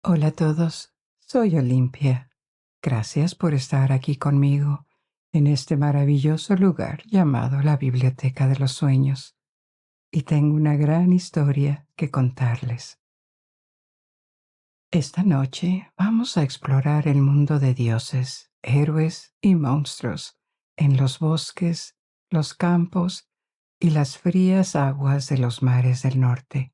Hola a todos, soy Olimpia. Gracias por estar aquí conmigo en este maravilloso lugar llamado la Biblioteca de los Sueños. Y tengo una gran historia que contarles. Esta noche vamos a explorar el mundo de dioses, héroes y monstruos en los bosques, los campos y las frías aguas de los mares del norte.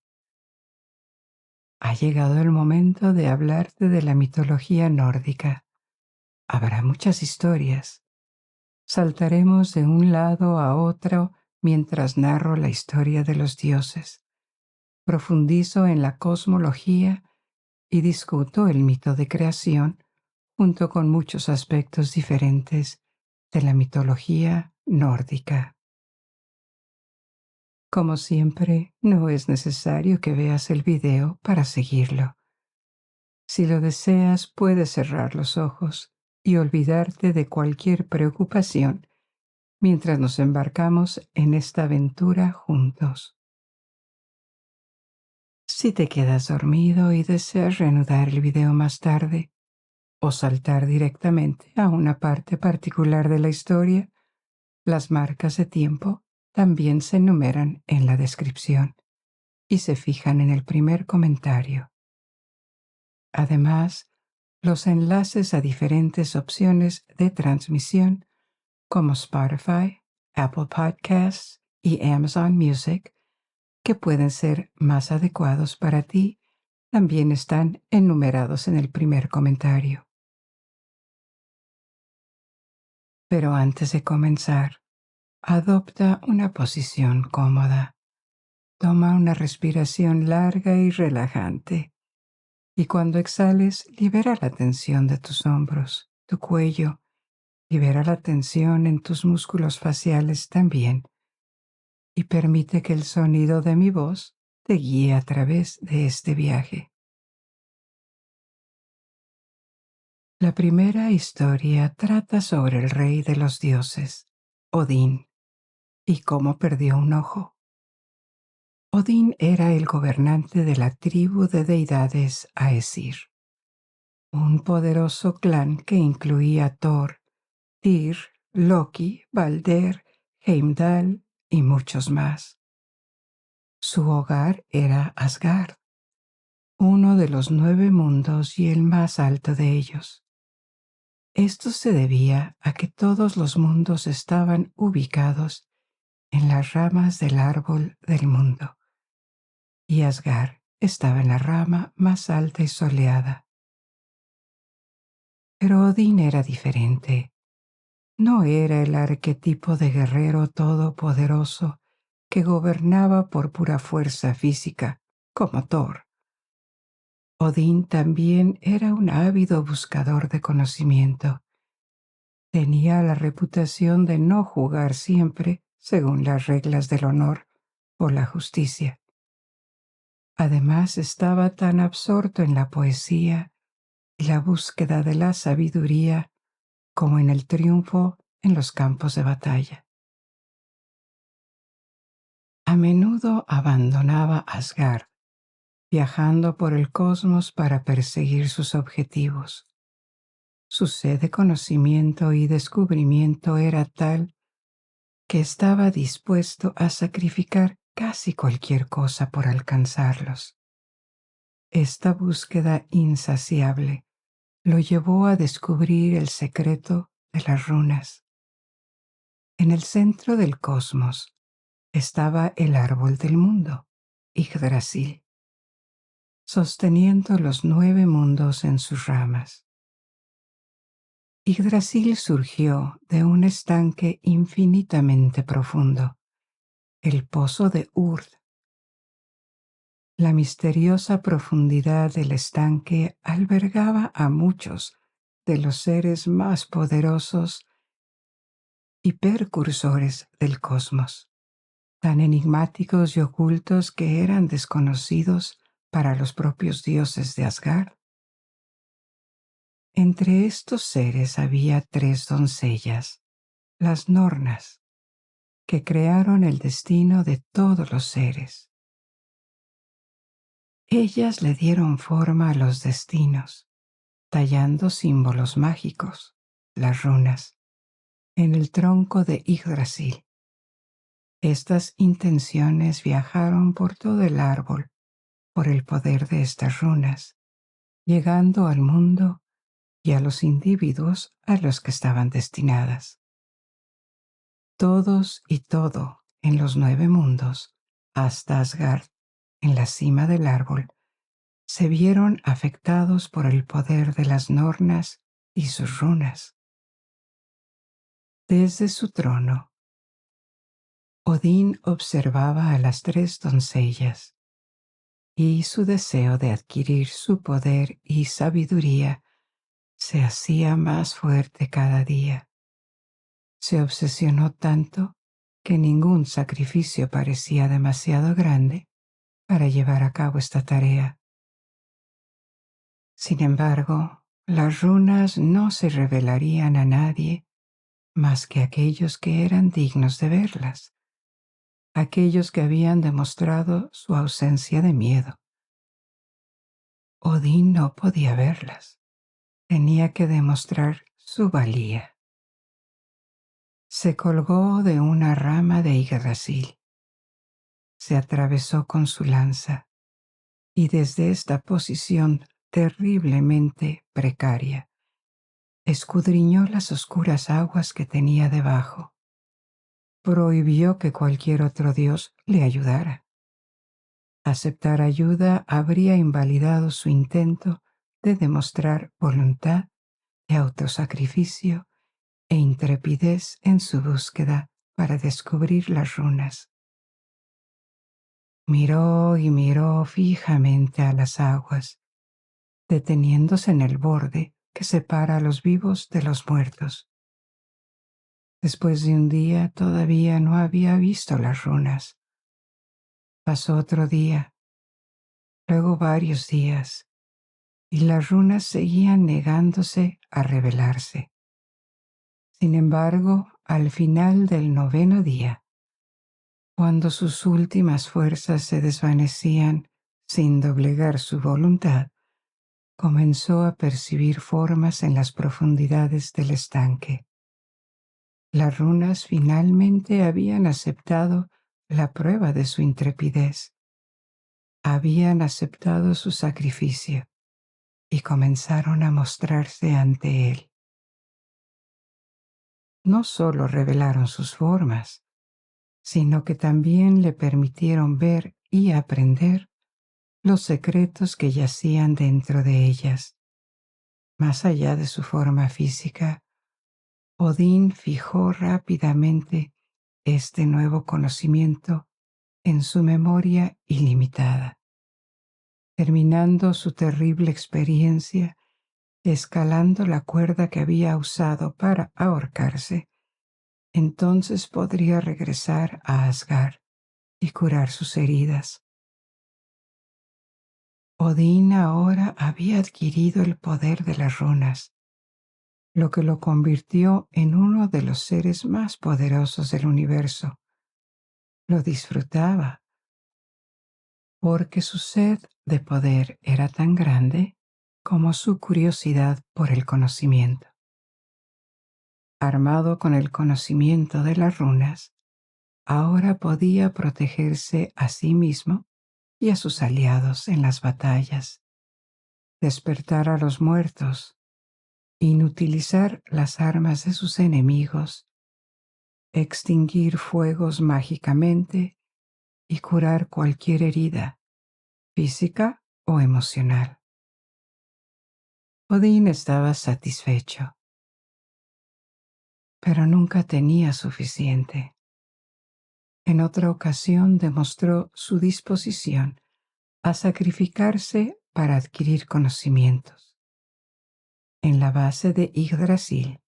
Ha llegado el momento de hablarte de la mitología nórdica. Habrá muchas historias. Saltaremos de un lado a otro mientras narro la historia de los dioses. Profundizo en la cosmología y discuto el mito de creación junto con muchos aspectos diferentes de la mitología nórdica. Como siempre, no es necesario que veas el video para seguirlo. Si lo deseas, puedes cerrar los ojos y olvidarte de cualquier preocupación mientras nos embarcamos en esta aventura juntos. Si te quedas dormido y deseas reanudar el video más tarde o saltar directamente a una parte particular de la historia, las marcas de tiempo también se enumeran en la descripción y se fijan en el primer comentario. Además, los enlaces a diferentes opciones de transmisión como Spotify, Apple Podcasts y Amazon Music, que pueden ser más adecuados para ti, también están enumerados en el primer comentario. Pero antes de comenzar, adopta una posición cómoda. Toma una respiración larga y relajante. Y cuando exhales, libera la tensión de tus hombros, tu cuello. Libera la tensión en tus músculos faciales también. Y permite que el sonido de mi voz te guíe a través de este viaje. La primera historia trata sobre el rey de los dioses, Odín, y cómo perdió un ojo. Odín era el gobernante de la tribu de deidades Aesir, un poderoso clan que incluía Thor, Tyr, Loki, Balder, Heimdall y muchos más. Su hogar era Asgard, uno de los 9 mundos y el más alto de ellos. Esto se debía a que todos los mundos estaban ubicados en las ramas del árbol del mundo, y Asgard estaba en la rama más alta y soleada. Pero Odín era diferente. No era el arquetipo de guerrero todopoderoso que gobernaba por pura fuerza física, como Thor. Odín también era un ávido buscador de conocimiento. Tenía la reputación de no jugar siempre según las reglas del honor o la justicia. Además, estaba tan absorto en la poesía y la búsqueda de la sabiduría como en el triunfo en los campos de batalla. A menudo abandonaba Asgard, viajando por el cosmos para perseguir sus objetivos. Su sed de conocimiento y descubrimiento era tal que estaba dispuesto a sacrificar casi cualquier cosa por alcanzarlos. Esta búsqueda insaciable lo llevó a descubrir el secreto de las runas. En el centro del cosmos estaba el árbol del mundo, Yggdrasil, sosteniendo los 9 mundos en sus ramas. Yggdrasil surgió de un estanque infinitamente profundo, el pozo de Urd. La misteriosa profundidad del estanque albergaba a muchos de los seres más poderosos y precursores del cosmos, tan enigmáticos y ocultos que eran desconocidos para los propios dioses de Asgard. Entre estos seres había 3 doncellas, las Nornas, que crearon el destino de todos los seres. Ellas le dieron forma a los destinos, tallando símbolos mágicos, las runas, en el tronco de Yggdrasil. Estas intenciones viajaron por todo el árbol por el poder de estas runas, llegando al mundo y a los individuos a los que estaban destinadas. Todos y todo en los 9 mundos, hasta Asgard, en la cima del árbol, se vieron afectados por el poder de las Nornas y sus runas. Desde su trono, Odín observaba a las 3 doncellas, y su deseo de adquirir su poder y sabiduría se hacía más fuerte cada día. Se obsesionó tanto que ningún sacrificio parecía demasiado grande para llevar a cabo esta tarea. Sin embargo, las runas no se revelarían a nadie más que aquellos que eran dignos de verlas, aquellos que habían demostrado su ausencia de miedo. Odín no podía verlas, tenía que demostrar su valía. Se colgó de una rama de Yggdrasil, se atravesó con su lanza y desde esta posición terriblemente precaria, escudriñó las oscuras aguas que tenía debajo. Prohibió que cualquier otro dios le ayudara. Aceptar ayuda habría invalidado su intento de demostrar voluntad de autosacrificio e intrepidez en su búsqueda para descubrir las runas. Miró y miró fijamente a las aguas, deteniéndose en el borde que separa a los vivos de los muertos. Después de un día todavía no había visto las runas. Pasó otro día, luego varios días, y las runas seguían negándose a revelarse. Sin embargo, al final del 9º día, cuando sus últimas fuerzas se desvanecían sin doblegar su voluntad, comenzó a percibir formas en las profundidades del estanque. Las runas finalmente habían aceptado la prueba de su intrepidez. Habían aceptado su sacrificio y comenzaron a mostrarse ante él. No solo revelaron sus formas, sino que también le permitieron ver y aprender los secretos que yacían dentro de ellas. Más allá de su forma física, Odín fijó rápidamente este nuevo conocimiento en su memoria ilimitada. Terminando su terrible experiencia, escalando la cuerda que había usado para ahorcarse, entonces podría regresar a Asgard y curar sus heridas. Odín ahora había adquirido el poder de las runas, lo que lo convirtió en uno de los seres más poderosos del universo. Lo disfrutaba, porque su sed de poder era tan grande como su curiosidad por el conocimiento. Armado con el conocimiento de las runas, ahora podía protegerse a sí mismo y a sus aliados en las batallas, despertar a los muertos, inutilizar las armas de sus enemigos, extinguir fuegos mágicamente y curar cualquier herida, física o emocional. Odín estaba satisfecho, pero nunca tenía suficiente. En otra ocasión demostró su disposición a sacrificarse para adquirir conocimientos. En la base de Yggdrasil,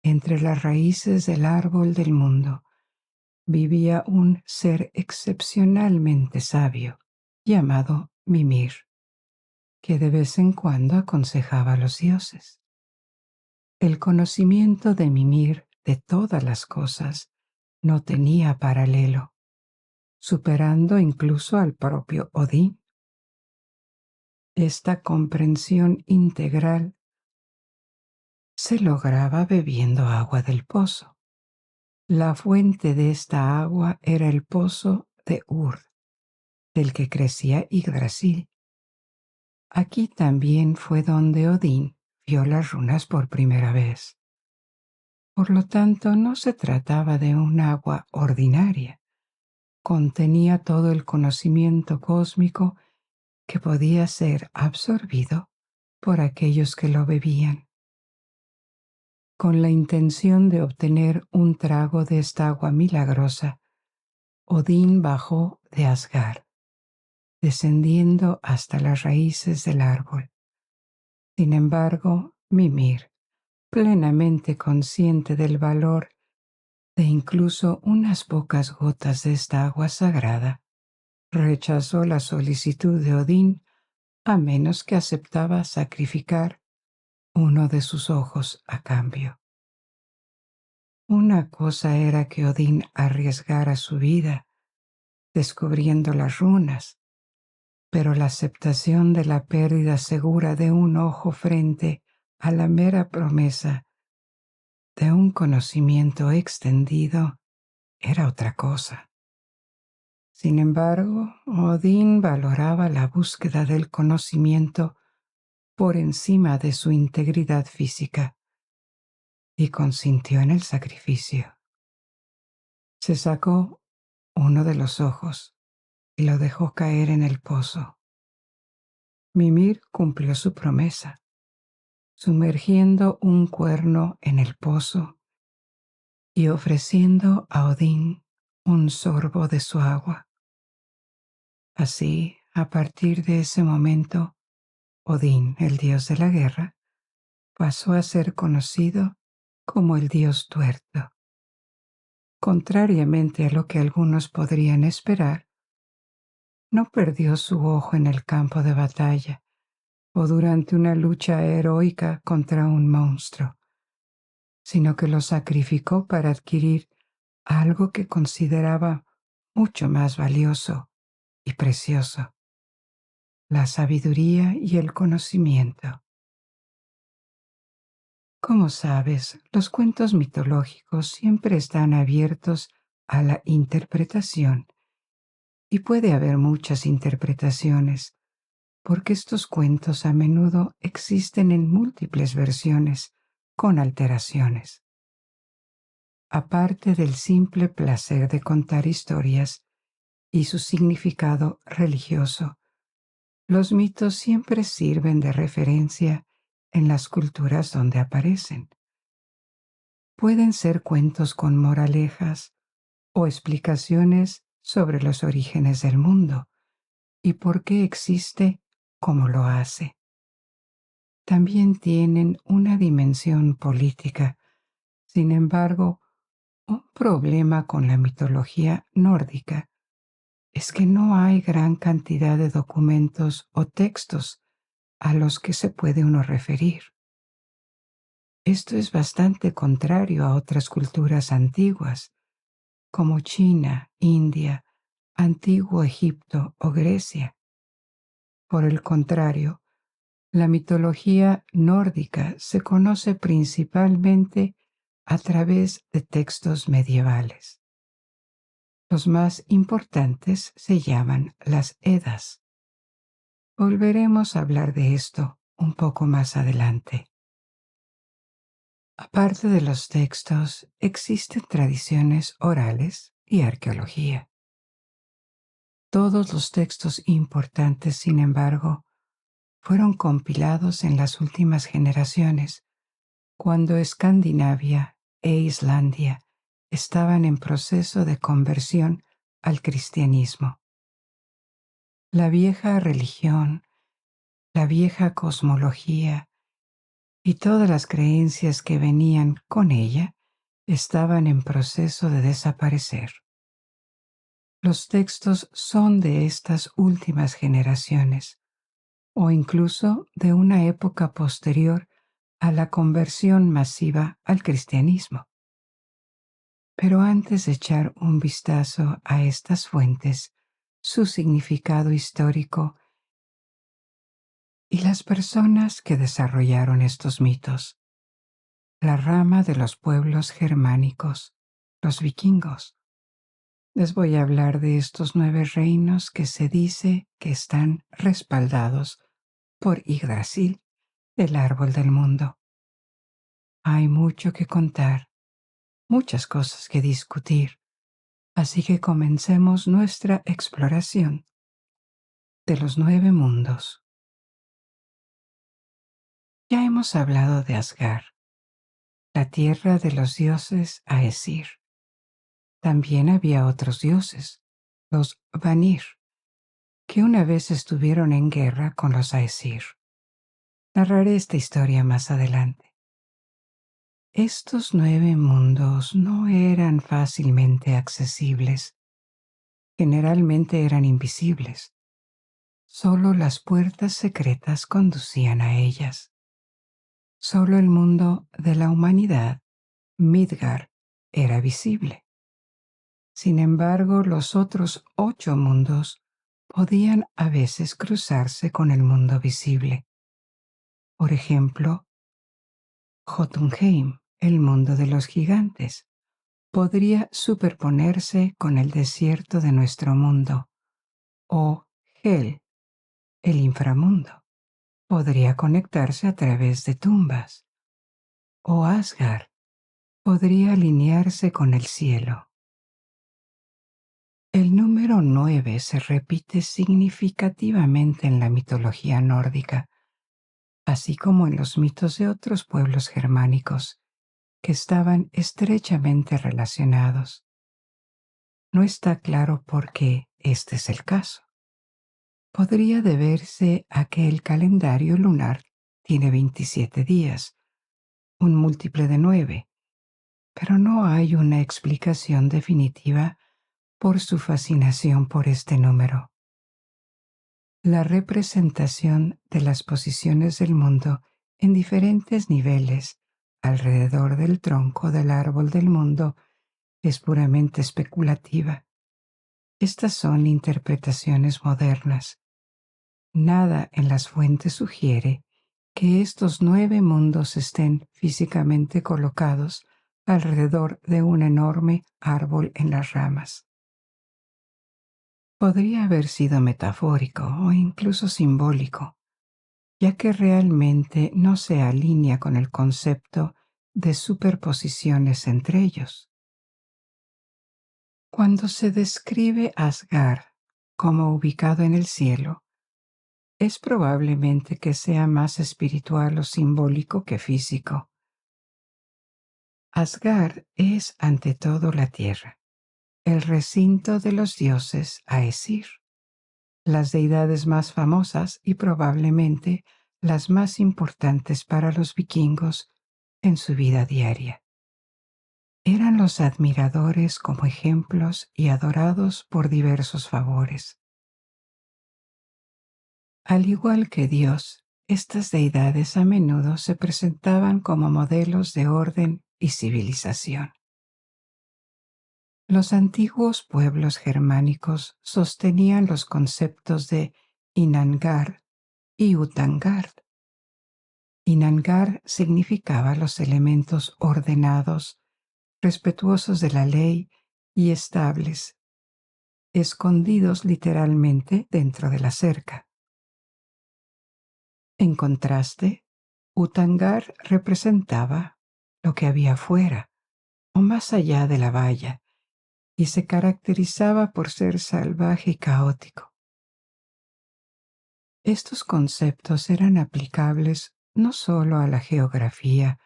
entre las raíces del árbol del mundo, vivía un ser excepcionalmente sabio llamado Mimir, que de vez en cuando aconsejaba a los dioses. El conocimiento de Mimir de todas las cosas no tenía paralelo, superando incluso al propio Odín. Esta comprensión integral se lograba bebiendo agua del pozo. La fuente de esta agua era el pozo de Ur, del que crecía Yggdrasil. Aquí también fue donde Odín vio las runas por primera vez. Por lo tanto, no se trataba de un agua ordinaria. Contenía todo el conocimiento cósmico que podía ser absorbido por aquellos que lo bebían. Con la intención de obtener un trago de esta agua milagrosa, Odín bajó de Asgard, descendiendo hasta las raíces del árbol. Sin embargo, Mimir, plenamente consciente del valor de incluso unas pocas gotas de esta agua sagrada, rechazó la solicitud de Odín a menos que aceptaba sacrificar uno de sus ojos a cambio. Una cosa era que Odín arriesgara su vida descubriendo las runas, pero la aceptación de la pérdida segura de un ojo frente a la mera promesa de un conocimiento extendido era otra cosa. Sin embargo, Odín valoraba la búsqueda del conocimiento por encima de su integridad física y consintió en el sacrificio. Se sacó uno de los ojos y lo dejó caer en el pozo. Mimir cumplió su promesa, sumergiendo un cuerno en el pozo y ofreciendo a Odín un sorbo de su agua. Así, a partir de ese momento, Odín, el dios de la guerra, pasó a ser conocido como el dios tuerto. Contrariamente a lo que algunos podrían esperar, no perdió su ojo en el campo de batalla o durante una lucha heroica contra un monstruo, sino que lo sacrificó para adquirir algo que consideraba mucho más valioso y precioso: la sabiduría y el conocimiento. Como sabes, los cuentos mitológicos siempre están abiertos a la interpretación, y puede haber muchas interpretaciones, porque estos cuentos a menudo existen en múltiples versiones, con alteraciones. Aparte del simple placer de contar historias y su significado religioso, los mitos siempre sirven de referencia en las culturas donde aparecen. Pueden ser cuentos con moralejas o explicaciones sobre los orígenes del mundo y por qué existe como lo hace. También tienen una dimensión política. Sin embargo, un problema con la mitología nórdica es que no hay gran cantidad de documentos o textos a los que se puede uno referir. Esto es bastante contrario a otras culturas antiguas, como China, India, Antiguo Egipto o Grecia. Por el contrario, la mitología nórdica se conoce principalmente a través de textos medievales. Los más importantes se llaman las Edas. Volveremos a hablar de esto un poco más adelante. Aparte de los textos, existen tradiciones orales y arqueología. Todos los textos importantes, sin embargo, fueron compilados en las últimas generaciones, cuando Escandinavia e Islandia estaban en proceso de conversión al cristianismo. La vieja religión, la vieja cosmología y todas las creencias que venían con ella estaban en proceso de desaparecer. Los textos son de estas últimas generaciones, o incluso de una época posterior a la conversión masiva al cristianismo. Pero antes de echar un vistazo a estas fuentes, su significado histórico y las personas que desarrollaron estos mitos, la rama de los pueblos germánicos, los vikingos. Les voy a hablar de estos 9 reinos que se dice que están respaldados por Yggdrasil, el árbol del mundo. Hay mucho que contar, muchas cosas que discutir, así que comencemos nuestra exploración de los 9 mundos. Ya hemos hablado de Asgard, la tierra de los dioses Aesir. También había otros dioses, los Vanir, que una vez estuvieron en guerra con los Aesir. Narraré esta historia más adelante. Estos 9 mundos no eran fácilmente accesibles. Generalmente eran invisibles. Solo las puertas secretas conducían a ellas. Solo el mundo de la humanidad, Midgard, era visible. Sin embargo, los otros 8 mundos podían a veces cruzarse con el mundo visible. Por ejemplo, Jotunheim, el mundo de los gigantes, podría superponerse con el desierto de nuestro mundo, o Hel, el inframundo, podría conectarse a través de tumbas, o Asgard podría alinearse con el cielo. El número 9 se repite significativamente en la mitología nórdica, así como en los mitos de otros pueblos germánicos, que estaban estrechamente relacionados. No está claro por qué este es el caso. Podría deberse a que el calendario lunar tiene 27 días, un múltiple de 9, pero no hay una explicación definitiva por su fascinación por este número. La representación de las posiciones del mundo en diferentes niveles alrededor del tronco del árbol del mundo es puramente especulativa. Estas son interpretaciones modernas. Nada en las fuentes sugiere que estos 9 mundos estén físicamente colocados alrededor de un enorme árbol en las ramas. Podría haber sido metafórico o incluso simbólico, ya que realmente no se alinea con el concepto de superposiciones entre ellos. Cuando se describe Asgard como ubicado en el cielo, es probablemente que sea más espiritual o simbólico que físico. Asgard es ante todo la tierra, el recinto de los dioses Aesir, las deidades más famosas y probablemente las más importantes para los vikingos en su vida diaria. Eran los admiradores como ejemplos y adorados por diversos favores. Al igual que Dios, estas deidades a menudo se presentaban como modelos de orden y civilización. Los antiguos pueblos germánicos sostenían los conceptos de Inangard y Utangard. Inangard significaba los elementos ordenados, respetuosos de la ley y estables, escondidos literalmente dentro de la cerca. En contraste, Utangard representaba lo que había fuera o más allá de la valla y se caracterizaba por ser salvaje y caótico. Estos conceptos eran aplicables no solo a la geografía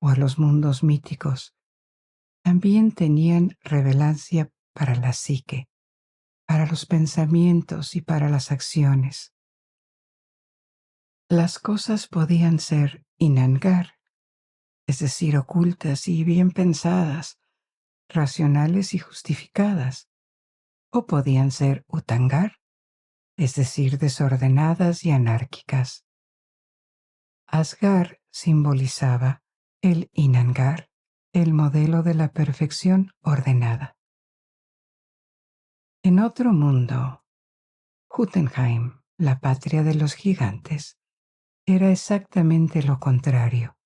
o a los mundos míticos, también tenían relevancia para la psique, para los pensamientos y para las acciones. Las cosas podían ser inangar, es decir, ocultas y bien pensadas, racionales y justificadas, o podían ser utangar, es decir, desordenadas y anárquicas. Asgard simbolizaba el Inangar, el modelo de la perfección ordenada. En otro mundo, Jotunheim, la patria de los gigantes, era exactamente lo contrario,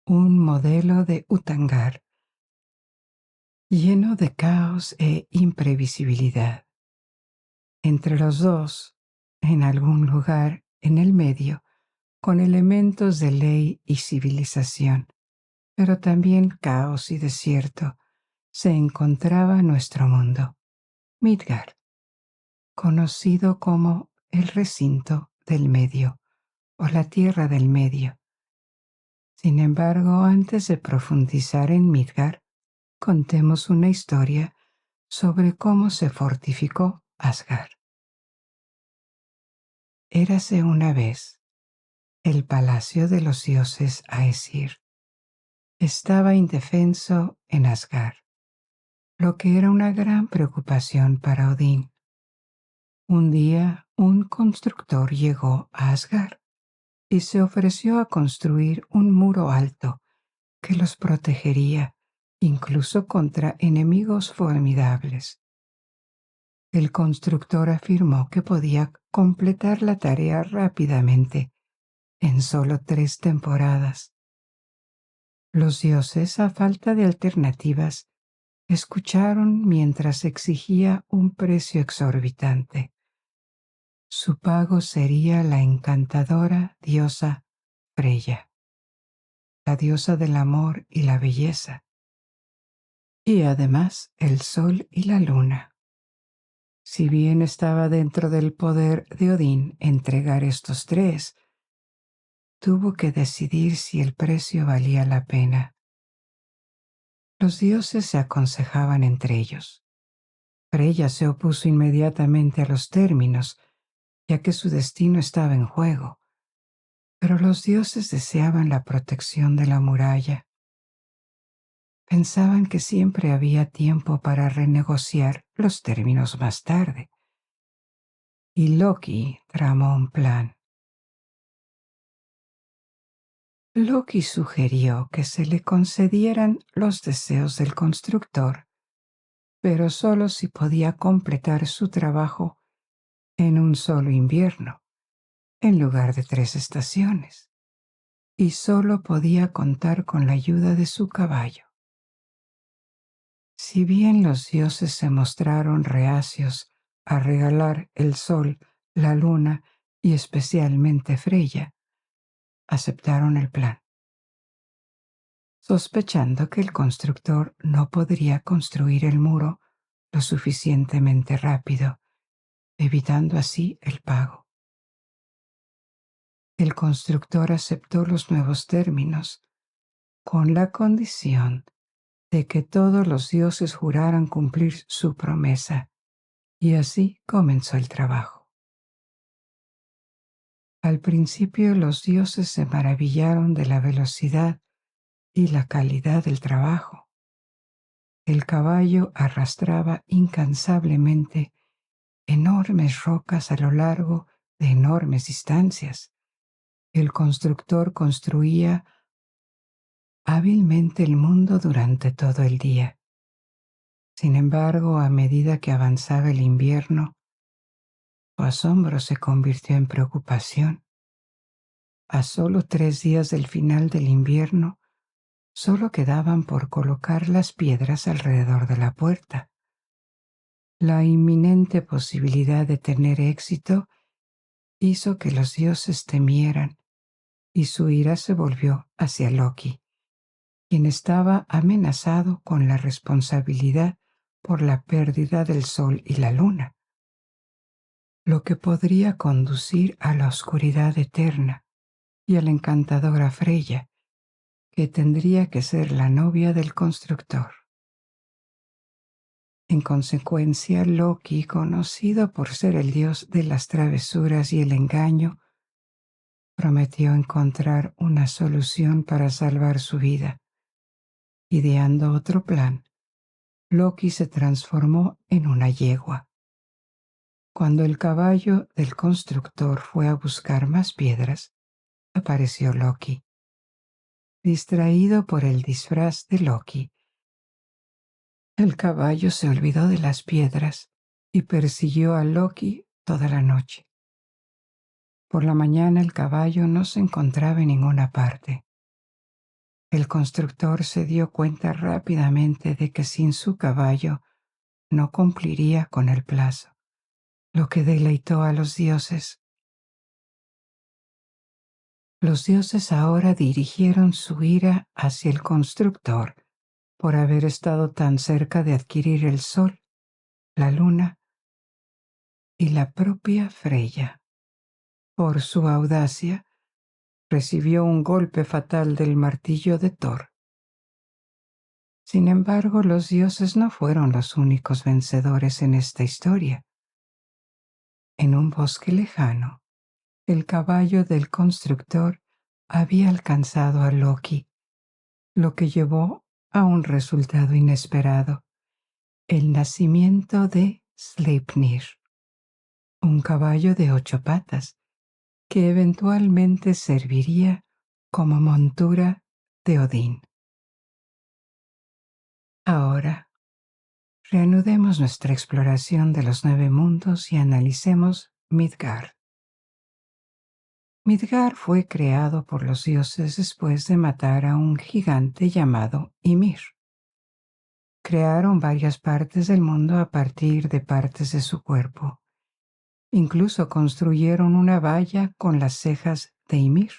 un modelo de Utangar, lleno de caos e imprevisibilidad. Entre los dos, en algún lugar en el medio, con elementos de ley y civilización, pero también caos y desierto, se encontraba nuestro mundo, Midgard, conocido como el recinto del medio o la tierra del medio. Sin embargo, antes de profundizar en Midgard, contemos una historia sobre cómo se fortificó Asgard. Érase una vez el palacio de los dioses Aesir. Estaba indefenso en Asgard, lo que era una gran preocupación para Odín. Un día, un constructor llegó a Asgard y se ofreció a construir un muro alto que los protegería incluso contra enemigos formidables. El constructor afirmó que podía completar la tarea rápidamente, en solo 3 temporadas. Los dioses, a falta de alternativas, escucharon mientras exigía un precio exorbitante. Su pago sería la encantadora diosa Freya, la diosa del amor y la belleza, y además el sol y la luna. Si bien estaba dentro del poder de Odín entregar estos 3, tuvo que decidir si el precio valía la pena. Los dioses se aconsejaban entre ellos. Freya se opuso inmediatamente a los términos, ya que su destino estaba en juego, pero los dioses deseaban la protección de la muralla. Pensaban que siempre había tiempo para renegociar los términos más tarde. Y Loki tramó un plan. Loki sugirió que se le concedieran los deseos del constructor, pero solo si podía completar su trabajo en un solo invierno, en lugar de 3 estaciones, y solo podía contar con la ayuda de su caballo. Si bien los dioses se mostraron reacios a regalar el sol, la luna y especialmente Freya, aceptaron el plan, sospechando que el constructor no podría construir el muro lo suficientemente rápido, evitando así el pago. El constructor aceptó los nuevos términos, con la condición de que todos los dioses juraran cumplir su promesa, y así comenzó el trabajo. Al principio los dioses se maravillaron de la velocidad y la calidad del trabajo. El caballo arrastraba incansablemente enormes rocas a lo largo de enormes distancias. El constructor construía hábilmente el mundo durante todo el día. Sin embargo, a medida que avanzaba el invierno, su asombro se convirtió en preocupación. A solo 3 días del final del invierno, solo quedaban por colocar las piedras alrededor de la puerta. La inminente posibilidad de tener éxito hizo que los dioses temieran, y su ira se volvió hacia Loki, quien estaba amenazado con la responsabilidad por la pérdida del sol y la luna, lo que podría conducir a la oscuridad eterna y a la encantadora Freya, que tendría que ser la novia del constructor. En consecuencia, Loki, conocido por ser el dios de las travesuras y el engaño, prometió encontrar una solución para salvar su vida. Ideando otro plan, Loki se transformó en una yegua. Cuando el caballo del constructor fue a buscar más piedras, apareció Loki. Distraído por el disfraz de Loki, el caballo se olvidó de las piedras y persiguió a Loki toda la noche. Por la mañana el caballo no se encontraba en ninguna parte. El constructor se dio cuenta rápidamente de que sin su caballo no cumpliría con el plazo, lo que deleitó a los dioses. Los dioses ahora dirigieron su ira hacia el constructor por haber estado tan cerca de adquirir el sol, la luna y la propia Freya. Por su audacia, recibió un golpe fatal del martillo de Thor. Sin embargo, los dioses no fueron los únicos vencedores en esta historia. En un bosque lejano, el caballo del constructor había alcanzado a Loki, lo que llevó a un resultado inesperado: el nacimiento de Sleipnir, un caballo de 8 patas, que eventualmente serviría como montura de Odín. Ahora, reanudemos nuestra exploración de los 9 mundos y analicemos Midgard. Midgard fue creado por los dioses después de matar a un gigante llamado Ymir. Crearon varias partes del mundo a partir de partes de su cuerpo. Incluso construyeron una valla con las cejas de Ymir.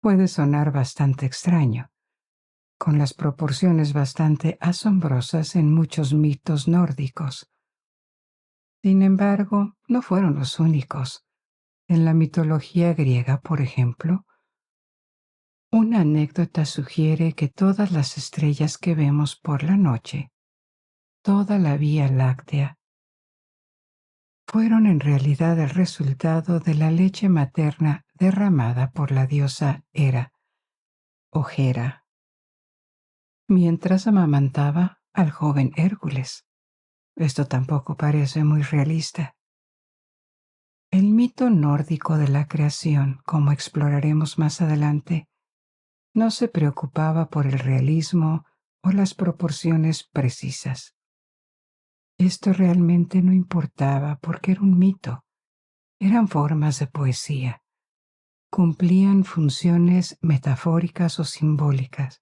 Puede sonar bastante extraño, con las proporciones bastante asombrosas en muchos mitos nórdicos. Sin embargo, no fueron los únicos. En la mitología griega, por ejemplo, una anécdota sugiere que todas las estrellas que vemos por la noche, toda la Vía Láctea, fueron en realidad el resultado de la leche materna derramada por la diosa Hera, o Hera, mientras amamantaba al joven Hércules. Esto tampoco parece muy realista. El mito nórdico de la creación, como exploraremos más adelante, no se preocupaba por el realismo o las proporciones precisas. Esto realmente no importaba porque era un mito. Eran formas de poesía. Cumplían funciones metafóricas o simbólicas.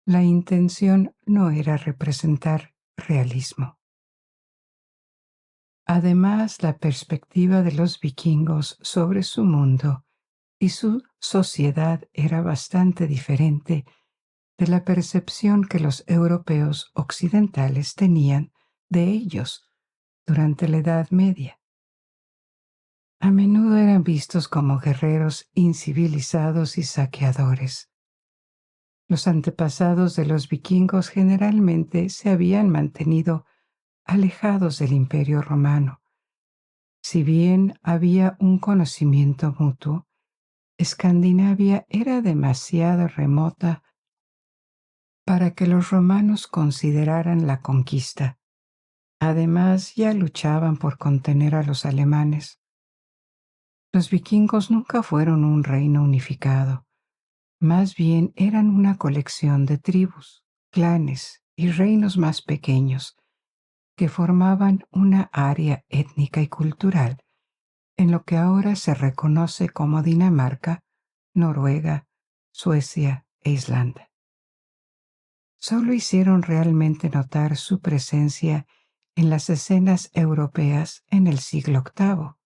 La intención no era representar realismo. Además, la perspectiva de los vikingos sobre su mundo y su sociedad era bastante diferente de la percepción que los europeos occidentales tenían de ellos durante la Edad Media. A menudo eran vistos como guerreros incivilizados y saqueadores. Los antepasados de los vikingos generalmente se habían mantenido alejados del Imperio Romano. Si bien había un conocimiento mutuo, Escandinavia era demasiado remota para que los romanos consideraran la conquista. Además, ya luchaban por contener a los alemanes. Los vikingos nunca fueron un reino unificado. Más bien eran una colección de tribus, clanes y reinos más pequeños que formaban una área étnica y cultural en lo que ahora se reconoce como Dinamarca, Noruega, Suecia e Islandia. Solo hicieron realmente notar su presencia en las escenas europeas en el siglo VIII,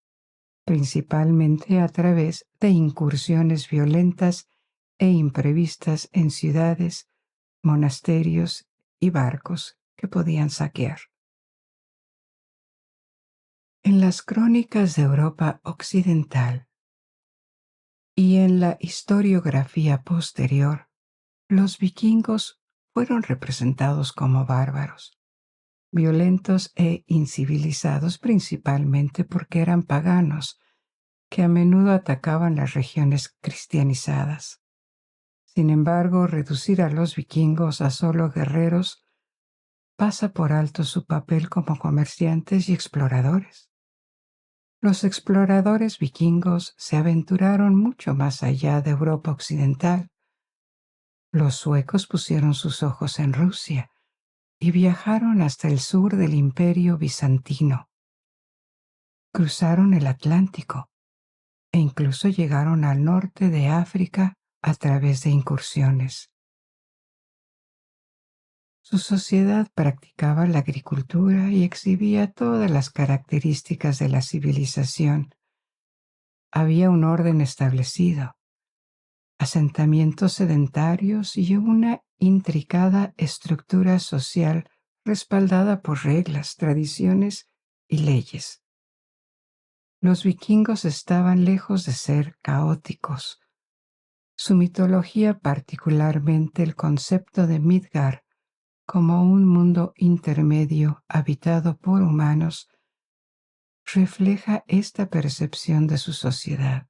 principalmente a través de incursiones violentas e imprevistas en ciudades, monasterios y barcos que podían saquear. En las crónicas de Europa occidental y en la historiografía posterior, los vikingos fueron representados como bárbaros, violentos e incivilizados principalmente porque eran paganos que a menudo atacaban las regiones cristianizadas. Sin embargo, reducir a los vikingos a solo guerreros pasa por alto su papel como comerciantes y exploradores. Los exploradores vikingos se aventuraron mucho más allá de Europa occidental. Los suecos pusieron sus ojos en Rusia y viajaron hasta el sur del Imperio bizantino. Cruzaron el Atlántico e incluso llegaron al norte de África a través de incursiones. Su sociedad practicaba la agricultura y exhibía todas las características de la civilización. Había un orden establecido, asentamientos sedentarios y una intricada estructura social respaldada por reglas, tradiciones y leyes. Los vikingos estaban lejos de ser caóticos. Su mitología, particularmente el concepto de Midgard como un mundo intermedio habitado por humanos, refleja esta percepción de su sociedad.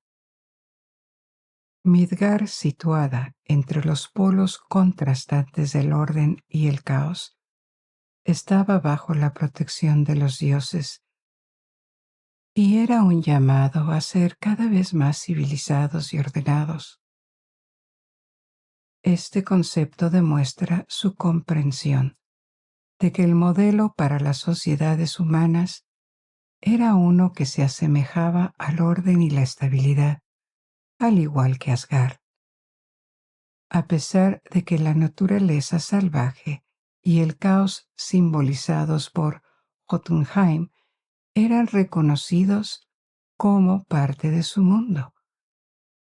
Midgard, situada entre los polos contrastantes del orden y el caos, estaba bajo la protección de los dioses y era un llamado a ser cada vez más civilizados y ordenados. Este concepto demuestra su comprensión de que el modelo para las sociedades humanas era uno que se asemejaba al orden y la estabilidad, al igual que Asgard. A pesar de que la naturaleza salvaje y el caos simbolizados por Jotunheim eran reconocidos como parte de su mundo,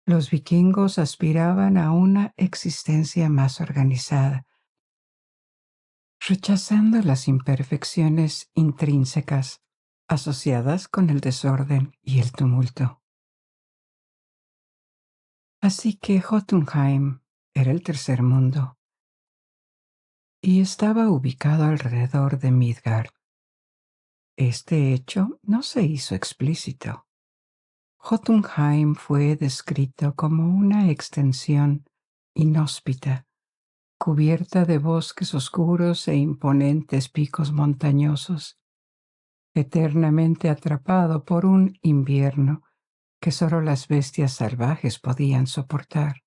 los vikingos aspiraban a una existencia más organizada, rechazando las imperfecciones intrínsecas asociadas con el desorden y el tumulto. Así que Jotunheim era el tercer mundo y estaba ubicado alrededor de Midgard. Este hecho no se hizo explícito. Jotunheim fue descrito como una extensión inhóspita, cubierta de bosques oscuros e imponentes picos montañosos, eternamente atrapado por un invierno que solo las bestias salvajes podían soportar.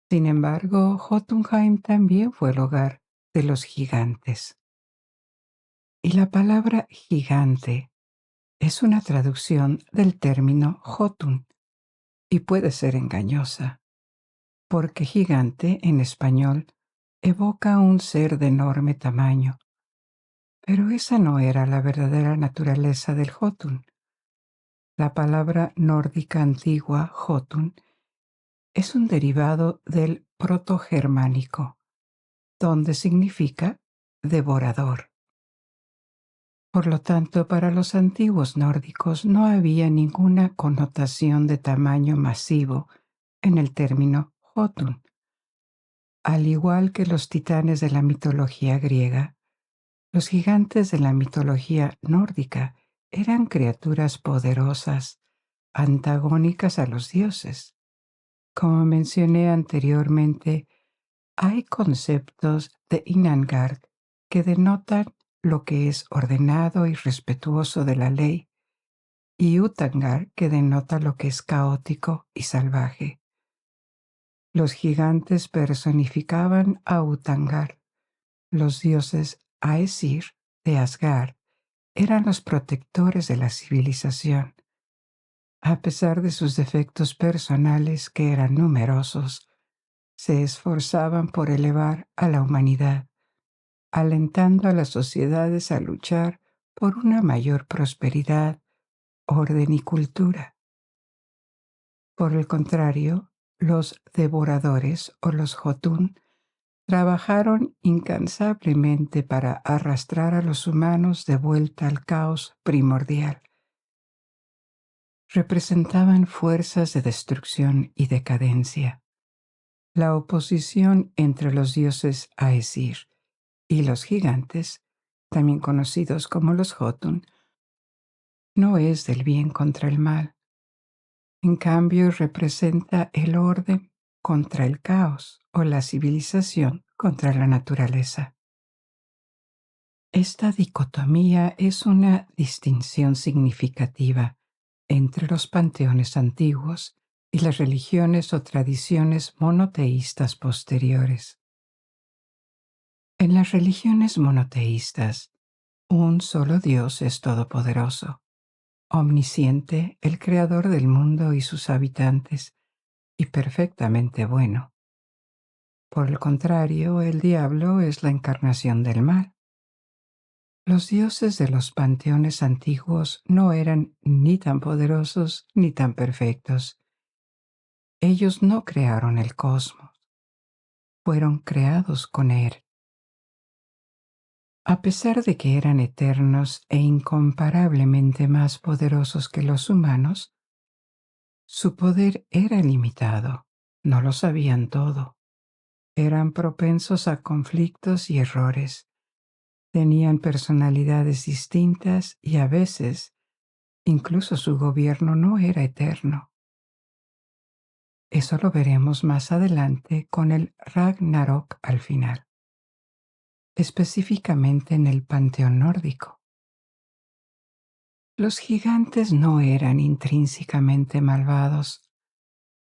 Sin embargo, Jotunheim también fue el hogar de los gigantes. Y la palabra gigante es una traducción del término Jotun y puede ser engañosa, porque gigante en español evoca un ser de enorme tamaño, pero esa no era la verdadera naturaleza del Jotun. La palabra nórdica antigua Jotun es un derivado del protogermánico, donde significa devorador. Por lo tanto, para los antiguos nórdicos no había ninguna connotación de tamaño masivo en el término Jotun. Al igual que los titanes de la mitología griega, los gigantes de la mitología nórdica eran criaturas poderosas, antagónicas a los dioses. Como mencioné anteriormente, hay conceptos de Inangard que denotan lo que es ordenado y respetuoso de la ley, y Utangar que denota lo que es caótico y salvaje. Los gigantes personificaban a Utangar. Los dioses Aesir de Asgard eran los protectores de la civilización. A pesar de sus defectos personales, que eran numerosos, se esforzaban por elevar a la humanidad, alentando a las sociedades a luchar por una mayor prosperidad, orden y cultura. Por el contrario, los devoradores o los Jotun trabajaron incansablemente para arrastrar a los humanos de vuelta al caos primordial. Representaban fuerzas de destrucción y decadencia. La oposición entre los dioses Aesir y los gigantes, también conocidos como los Jotun, no es del bien contra el mal. En cambio, representa el orden contra el caos o la civilización contra la naturaleza. Esta dicotomía es una distinción significativa entre los panteones antiguos y las religiones o tradiciones monoteístas posteriores. En las religiones monoteístas, un solo Dios es todopoderoso. omnisciente, el creador del mundo y sus habitantes, y perfectamente bueno. Por el contrario, el diablo es la encarnación del mal. Los dioses de los panteones antiguos no eran ni tan poderosos ni tan perfectos. Ellos no crearon el cosmos, fueron creados con él. A pesar de que eran eternos e incomparablemente más poderosos que los humanos, su poder era limitado. No lo sabían todo. Eran propensos a conflictos y errores. Tenían personalidades distintas y a veces incluso su gobierno no era eterno. Eso lo veremos más adelante con el Ragnarok al final, específicamente en el panteón nórdico. Los gigantes no eran intrínsecamente malvados,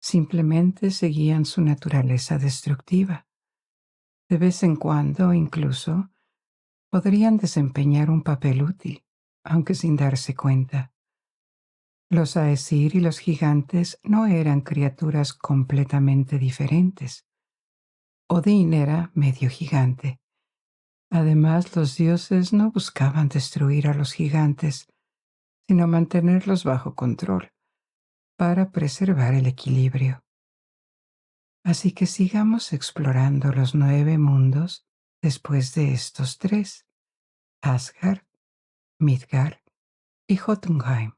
simplemente seguían su naturaleza destructiva. De vez en cuando, incluso, podrían desempeñar un papel útil, aunque sin darse cuenta. Los Aesir y los gigantes no eran criaturas completamente diferentes. Odín era medio gigante. Además, los dioses no buscaban destruir a los gigantes, sino mantenerlos bajo control, para preservar el equilibrio. Así que sigamos explorando los 9 mundos después de estos 3, Asgard, Midgard y Jotunheim.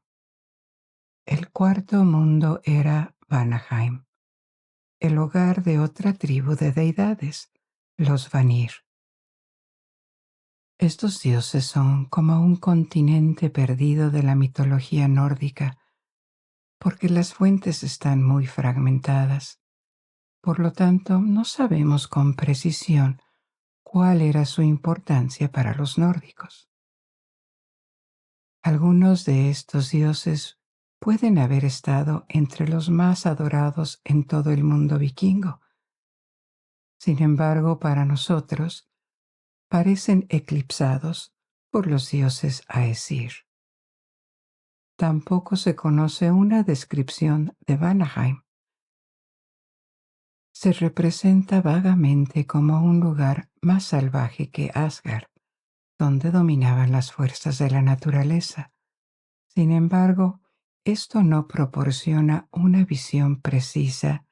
El cuarto mundo era Vanaheim, el hogar de otra tribu de deidades, los Vanir. Estos dioses son como un continente perdido de la mitología nórdica, porque las fuentes están muy fragmentadas. Por lo tanto, no sabemos con precisión cuál era su importancia para los nórdicos. Algunos de estos dioses pueden haber estado entre los más adorados en todo el mundo vikingo. Sin embargo, para nosotros, parecen eclipsados por los dioses Aesir. Tampoco se conoce una descripción de Vanaheim. Se representa vagamente como un lugar más salvaje que Asgard, donde dominaban las fuerzas de la naturaleza. Sin embargo, esto no proporciona una visión precisa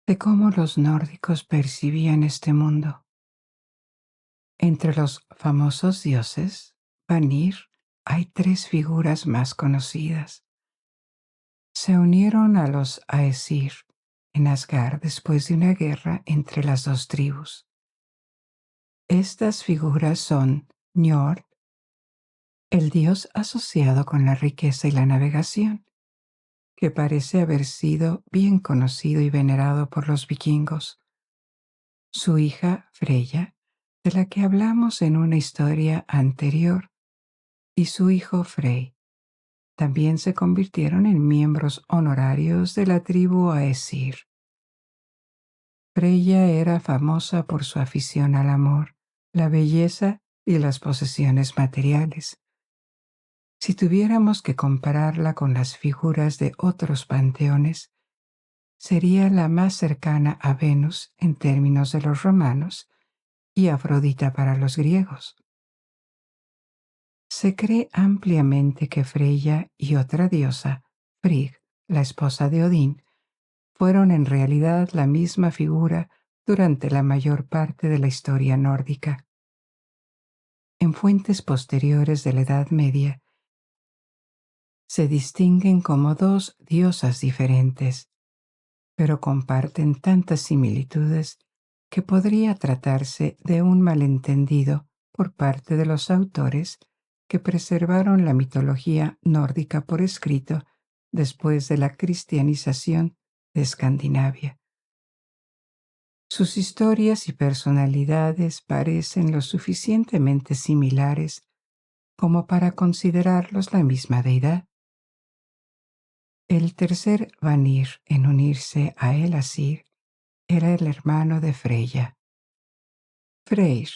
de cómo los nórdicos percibían este mundo. Entre los famosos dioses, Vanir, hay 3 figuras más conocidas. Se unieron a los Aesir en Asgard después de una guerra entre las 2 tribus. Estas figuras son Njord, el dios asociado con la riqueza y la navegación, que parece haber sido bien conocido y venerado por los vikingos. Su hija Freyja, de la que hablamos en una historia anterior, y su hijo Frey, también se convirtieron en miembros honorarios de la tribu Aesir. Freyja era famosa por su afición al amor, la belleza y las posesiones materiales. Si tuviéramos que compararla con las figuras de otros panteones, sería la más cercana a Venus en términos de los romanos y Afrodita para los griegos. Se cree ampliamente que Freyja y otra diosa, Frigg, la esposa de Odín, fueron en realidad la misma figura durante la mayor parte de la historia nórdica. En fuentes posteriores de la Edad Media, se distinguen como 2 diosas diferentes, pero comparten tantas similitudes que podría tratarse de un malentendido por parte de los autores que preservaron la mitología nórdica por escrito después de la cristianización de Escandinavia. Sus historias y personalidades parecen lo suficientemente similares como para considerarlos la misma deidad. El tercer Vanir en unirse a el Asir era el hermano de Freyja, Freyr,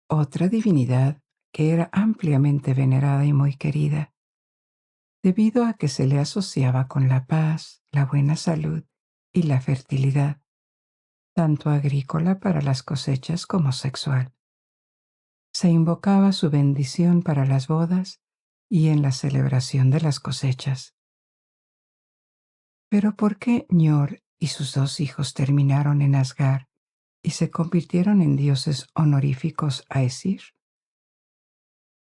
otra divinidad que era ampliamente venerada y muy querida. debido a que se le asociaba con la paz, la buena salud y la fertilidad, tanto agrícola para las cosechas como sexual. Se invocaba su bendición para las bodas y en la celebración de las cosechas. Pero ¿por qué Ñor y sus dos hijos terminaron en Asgard y se convirtieron en dioses honoríficos a Aesir?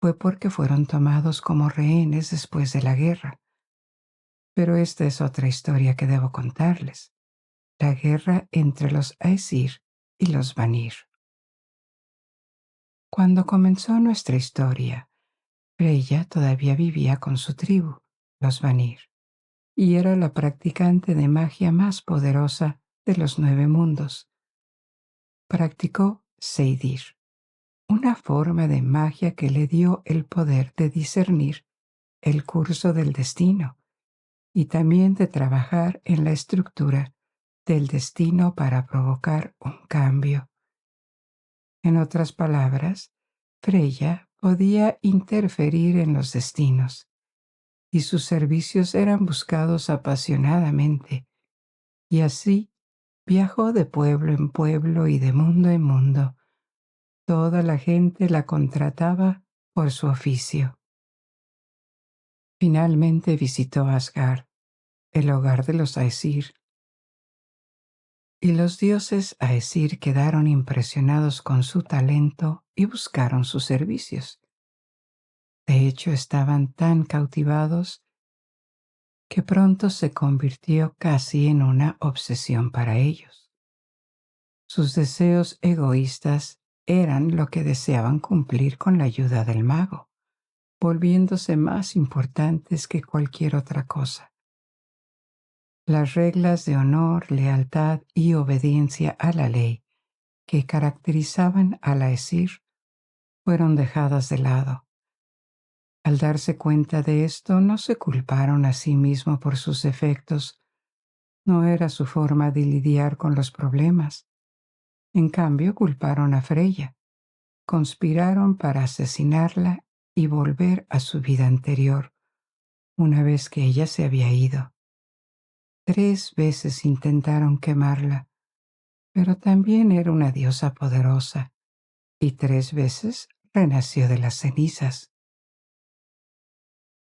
Fue porque fueron tomados como rehenes después de la guerra. Pero esta es otra historia que debo contarles: la guerra entre los Aesir y los Vanir. Cuando comenzó nuestra historia, Freya todavía vivía con su tribu, los Vanir, y era la practicante de magia más poderosa de los 9 mundos. Practicó Seidir, una forma de magia que le dio el poder de discernir el curso del destino y también de trabajar en la estructura del destino para provocar un cambio. En otras palabras, Freya podía interferir en los destinos, y sus servicios eran buscados apasionadamente, y así viajó de pueblo en pueblo y de mundo en mundo. Toda la gente la contrataba por su oficio. Finalmente visitó Asgard, el hogar de los Aesir, y los dioses Aesir quedaron impresionados con su talento y buscaron sus servicios. De hecho, estaban tan cautivados que pronto se convirtió casi en una obsesión para ellos. Sus deseos egoístas eran lo que deseaban cumplir con la ayuda del mago, volviéndose más importantes que cualquier otra cosa. Las reglas de honor, lealtad y obediencia a la ley que caracterizaban a la Aesir fueron dejadas de lado. Al darse cuenta de esto, no se culparon a sí mismos por sus efectos. No era su forma de lidiar con los problemas. En cambio, culparon a Freya. Conspiraron para asesinarla y volver a su vida anterior, una vez que ella se había ido. 3 veces intentaron quemarla, pero también era una diosa poderosa, y 3 veces renació de las cenizas.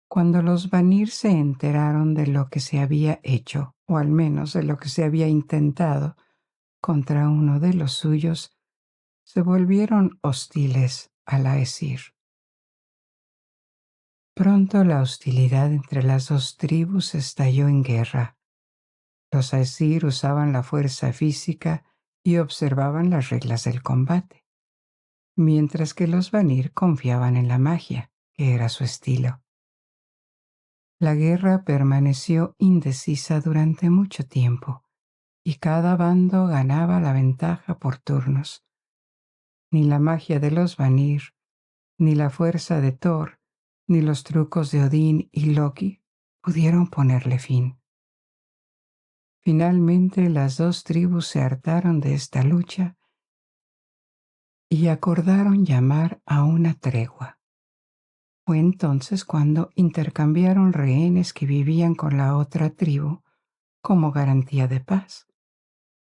Cuando los Vanir se enteraron de lo que se había hecho, o al menos de lo que se había intentado, contra uno de los suyos, se volvieron hostiles a la Aesir. Pronto la hostilidad entre las dos tribus estalló en guerra. Los Aesir usaban la fuerza física y observaban las reglas del combate, mientras que los Vanir confiaban en la magia, que era su estilo. La guerra permaneció indecisa durante mucho tiempo, y cada bando ganaba la ventaja por turnos. Ni la magia de los Vanir, ni la fuerza de Thor, ni los trucos de Odín y Loki pudieron ponerle fin. Finalmente las dos tribus se hartaron de esta lucha y acordaron llamar a una tregua. Fue entonces cuando intercambiaron rehenes que vivían con la otra tribu como garantía de paz,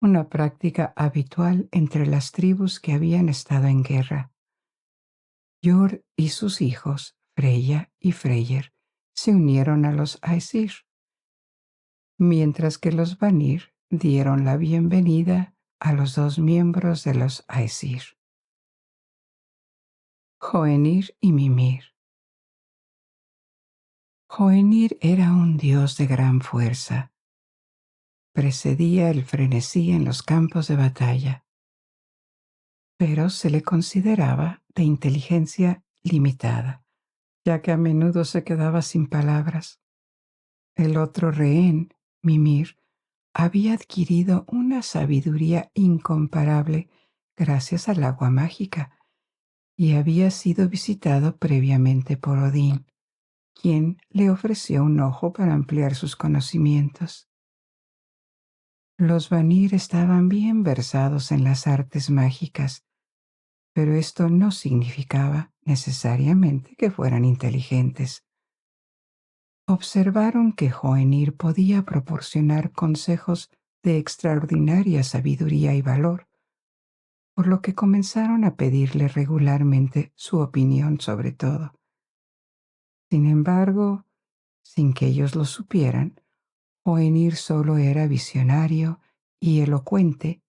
una práctica habitual entre las tribus que habían estado en guerra. Yor y sus hijos, Freya y Freyr, se unieron a los Aesir, mientras que los Vanir dieron la bienvenida a los dos miembros de los Aesir, Hoenir y Mimir. Hoenir era un dios de gran fuerza. Precedía el frenesí en los campos de batalla, pero se le consideraba de inteligencia limitada, ya que a menudo se quedaba sin palabras. El otro rehén, Mimir, había adquirido una sabiduría incomparable gracias al agua mágica y había sido visitado previamente por Odín, quien le ofreció un ojo para ampliar sus conocimientos. Los Vanir estaban bien versados en las artes mágicas, pero esto no significaba necesariamente que fueran inteligentes. Observaron que Hoenir podía proporcionar consejos de extraordinaria sabiduría y valor, por lo que comenzaron a pedirle regularmente su opinión sobre todo. Sin embargo, sin que ellos lo supieran, Hoenir solo era visionario y elocuente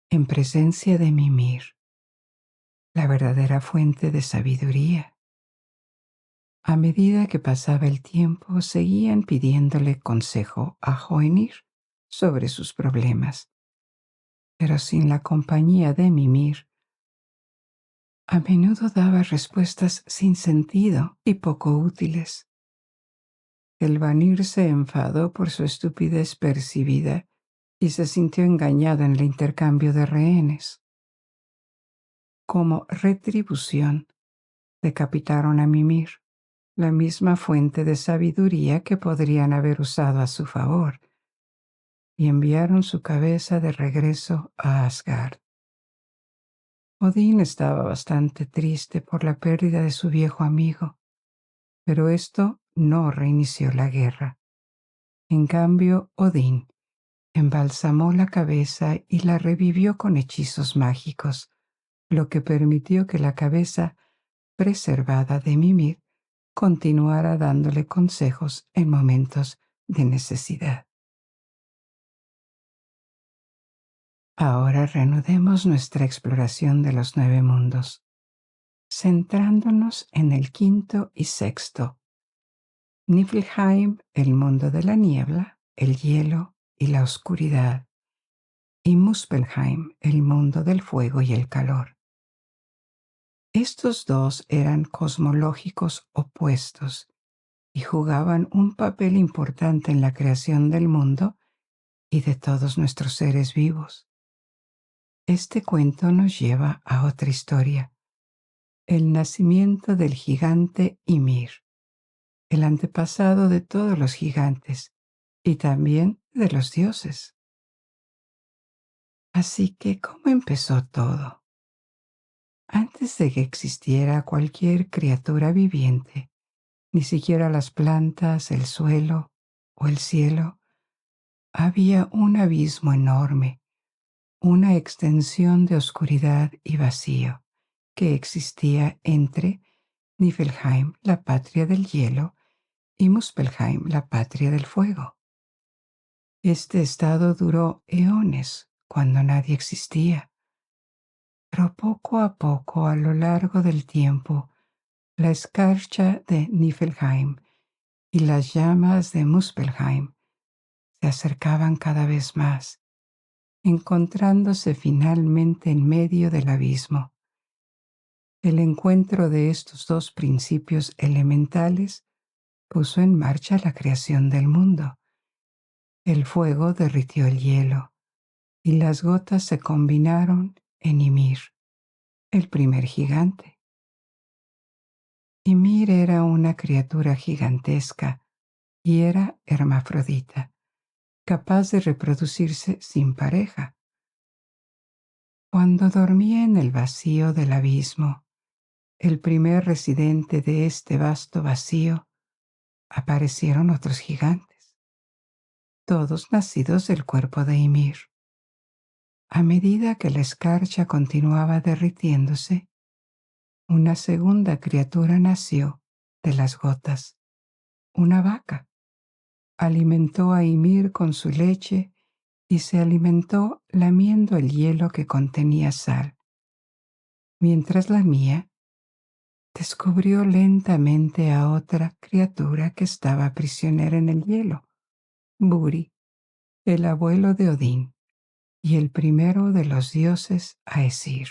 en presencia de Mimir, la verdadera fuente de sabiduría. A medida que pasaba el tiempo, seguían pidiéndole consejo a Hoenir sobre sus problemas, pero sin la compañía de Mimir, a menudo daba respuestas sin sentido y poco útiles. El Vanir se enfadó por su estupidez percibida y se sintió engañado en el intercambio de rehenes. Como retribución, decapitaron a Mimir, la misma fuente de sabiduría que podrían haber usado a su favor, y enviaron su cabeza de regreso a Asgard. Odín estaba bastante triste por la pérdida de su viejo amigo, pero esto no reinició la guerra. En cambio, Odín embalsamó la cabeza y la revivió con hechizos mágicos, lo que permitió que la cabeza preservada de Mimir continuara dándole consejos en momentos de necesidad. Ahora reanudemos nuestra exploración de los 9 mundos, centrándonos en el quinto y sexto. Niflheim, el mundo de la niebla, el hielo y la oscuridad, y Muspelheim, el mundo del fuego y el calor. Estos dos eran cosmológicos opuestos y jugaban un papel importante en la creación del mundo y de todos nuestros seres vivos. Este cuento nos lleva a otra historia, el nacimiento del gigante Ymir, el antepasado de todos los gigantes y también de los dioses. Así que, ¿cómo empezó todo? Antes de que existiera cualquier criatura viviente, ni siquiera las plantas, el suelo o el cielo, había un abismo enorme, una extensión de oscuridad y vacío que existía entre Niflheim, la patria del hielo, y Muspelheim, la patria del fuego. Este estado duró eones cuando nadie existía, pero poco a poco, a lo largo del tiempo, la escarcha de Niflheim y las llamas de Muspelheim se acercaban cada vez más, encontrándose finalmente en medio del abismo. El encuentro de estos dos principios elementales puso en marcha la creación del mundo. El fuego derritió el hielo y las gotas se combinaron en Ymir, el primer gigante. Ymir era una criatura gigantesca y era hermafrodita, capaz de reproducirse sin pareja. Cuando dormía en el vacío del abismo, el primer residente de este vasto vacío, aparecieron otros gigantes, todos nacidos del cuerpo de Ymir. A medida que la escarcha continuaba derritiéndose, una segunda criatura nació de las gotas, una vaca. Alimentó a Ymir con su leche y se alimentó lamiendo el hielo que contenía sal, mientras la mía descubrió lentamente a otra criatura que estaba prisionera en el hielo, Buri, el abuelo de Odín y el primero de los dioses Aesir.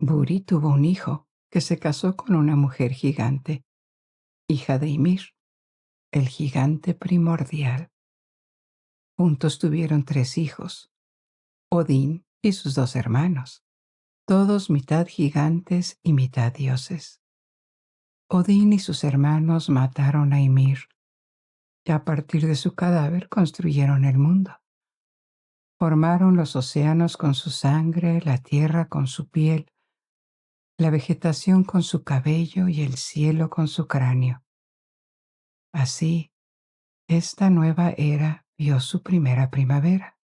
Buri tuvo un hijo que se casó con una mujer gigante, hija de Ymir, el gigante primordial. Juntos tuvieron 3 hijos, Odín y sus 2 hermanos, todos mitad gigantes y mitad dioses. Odín y sus hermanos mataron a Ymir, y a partir de su cadáver construyeron el mundo. Formaron los océanos con su sangre, la tierra con su piel, la vegetación con su cabello y el cielo con su cráneo. Así, esta nueva era vio su primera primavera.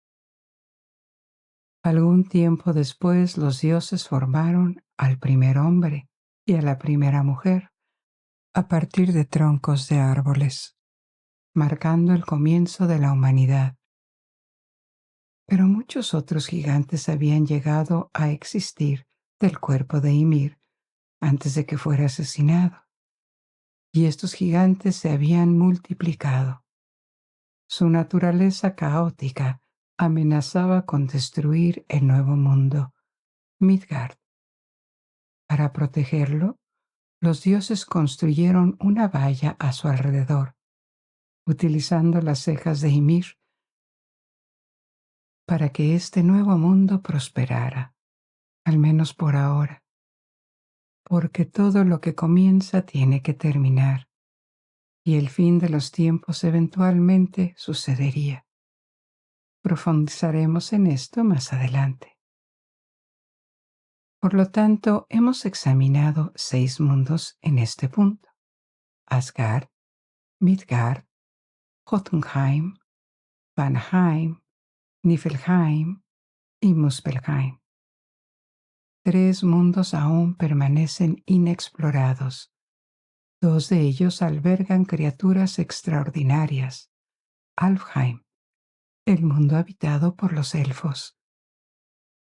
Algún tiempo después, los dioses formaron al primer hombre y a la primera mujer a partir de troncos de árboles, marcando el comienzo de la humanidad. Pero muchos otros gigantes habían llegado a existir del cuerpo de Ymir antes de que fuera asesinado, y estos gigantes se habían multiplicado. Su naturaleza caótica amenazaba con destruir el nuevo mundo, Midgard. Para protegerlo, los dioses construyeron una valla a su alrededor, utilizando las cejas de Ymir para que este nuevo mundo prosperara, al menos por ahora, porque todo lo que comienza tiene que terminar, y el fin de los tiempos eventualmente sucedería. Profundizaremos en esto más adelante. Por lo tanto, hemos examinado 6 mundos en este punto: Asgard, Midgard, Jotunheim, Vanaheim, Niflheim y Muspelheim. 3 mundos aún permanecen inexplorados. 2 de ellos albergan criaturas extraordinarias. Alfheim, el mundo habitado por los elfos.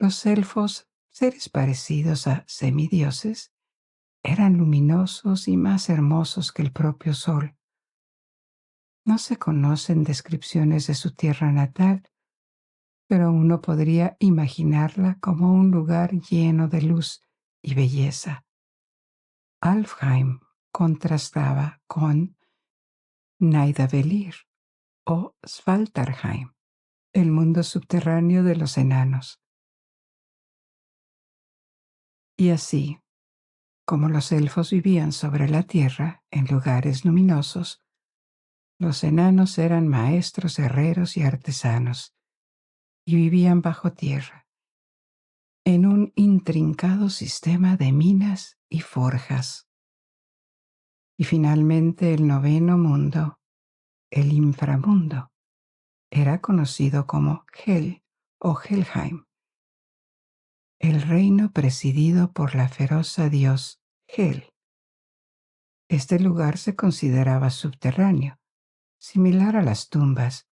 Los elfos, seres parecidos a semidioses, eran luminosos y más hermosos que el propio sol. No se conocen descripciones de su tierra natal, pero uno podría imaginarla como un lugar lleno de luz y belleza. Alfheim contrastaba con Nidavellir o Svartalfheim, el mundo subterráneo de los enanos. Y así, como los elfos vivían sobre la tierra en lugares luminosos, los enanos eran maestros herreros y artesanos, y vivían bajo tierra, en un intrincado sistema de minas y forjas. Y finalmente el noveno mundo, el inframundo, era conocido como Hel o Helheim, el reino presidido por la feroz dios Hel. Este lugar se consideraba subterráneo, similar a las tumbas.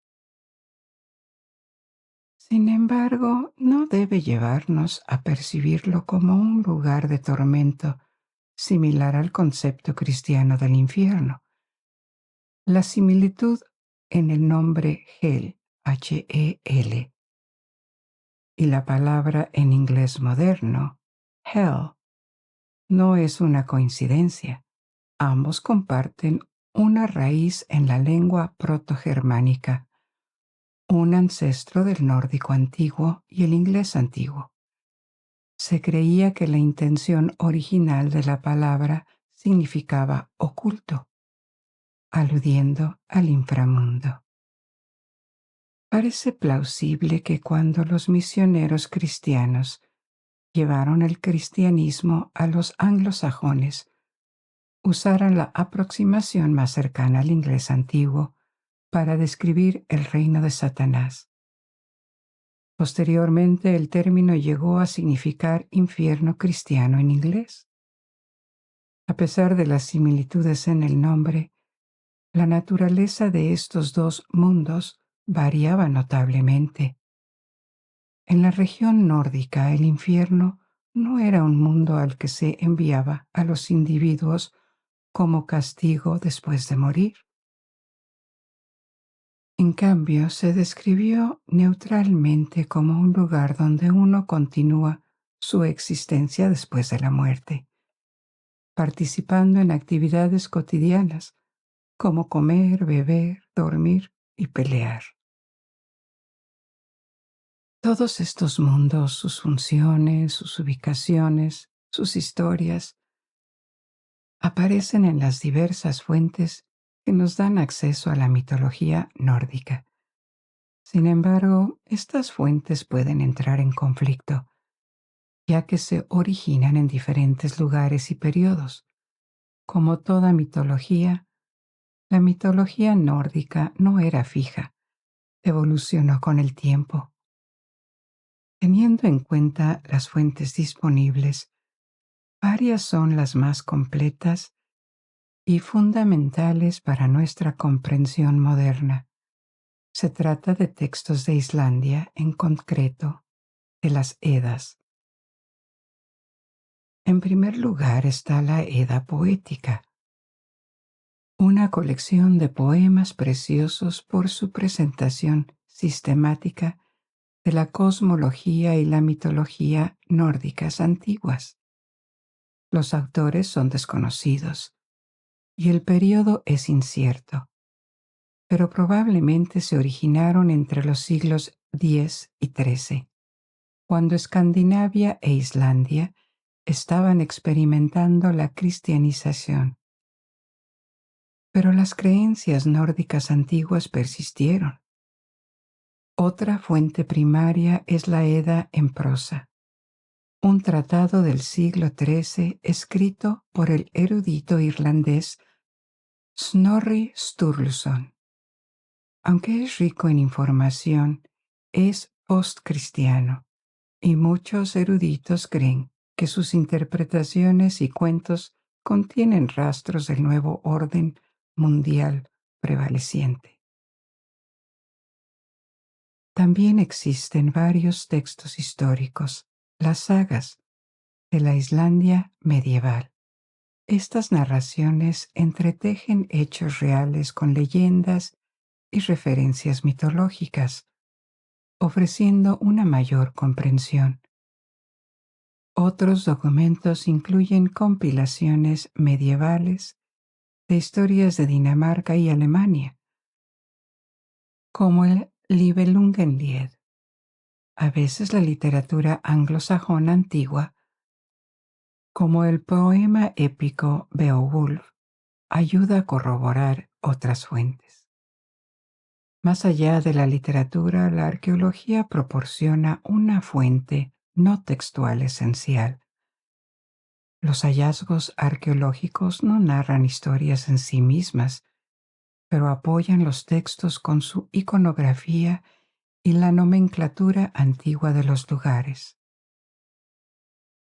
Sin embargo, no debe llevarnos a percibirlo como un lugar de tormento similar al concepto cristiano del infierno. La similitud en el nombre Hel, H-E-L, y la palabra en inglés moderno, Hell, no es una coincidencia. Ambos comparten una raíz en la lengua protogermánica, un ancestro del nórdico antiguo y el inglés antiguo. Se creía que la intención original de la palabra significaba oculto, aludiendo al inframundo. Parece plausible que cuando los misioneros cristianos llevaron el cristianismo a los anglosajones, usaran la aproximación más cercana al inglés antiguo para describir el reino de Satanás. Posteriormente, el término llegó a significar infierno cristiano en inglés. A pesar de las similitudes en el nombre, la naturaleza de estos 2 mundos variaba notablemente. En la región nórdica, el infierno no era un mundo al que se enviaba a los individuos como castigo después de morir. En cambio, se describió neutralmente como un lugar donde uno continúa su existencia después de la muerte, participando en actividades cotidianas como comer, beber, dormir y pelear. Todos estos mundos, sus funciones, sus ubicaciones, sus historias, aparecen en las diversas fuentes que nos dan acceso a la mitología nórdica. Sin embargo, estas fuentes pueden entrar en conflicto, ya que se originan en diferentes lugares y periodos. Como toda mitología, La mitología nórdica no era fija, evolucionó con el tiempo. Teniendo en cuenta las fuentes disponibles, varias son las más completas y fundamentales para nuestra comprensión moderna. Se trata de textos de Islandia, en concreto, de las Edas. En primer lugar está la Edda poética, una colección de poemas preciosos por su presentación sistemática de la cosmología y la mitología nórdicas antiguas. Los autores son desconocidos y el período es incierto, pero probablemente se originaron entre los siglos X y XIII, cuando Escandinavia e Islandia estaban experimentando la cristianización. Pero las creencias nórdicas antiguas persistieron. Otra fuente primaria es la Edda en prosa, un tratado del siglo XIII escrito por el erudito irlandés Snorri Sturluson. Aunque es rico en información, es postcristiano y muchos eruditos creen que sus interpretaciones y cuentos contienen rastros del nuevo orden mundial prevaleciente. También existen varios textos históricos, las sagas de la Islandia medieval. Estas narraciones entretejen hechos reales con leyendas y referencias mitológicas, ofreciendo una mayor comprensión. Otros documentos incluyen compilaciones medievales de historias de Dinamarca y Alemania, como el Nibelungenlied. A veces la literatura anglosajona antigua, como el poema épico Beowulf, ayuda a corroborar otras fuentes. Más allá de la literatura, la arqueología proporciona una fuente no textual esencial. Los hallazgos arqueológicos no narran historias en sí mismas, pero apoyan los textos con su iconografía y la nomenclatura antigua de los lugares.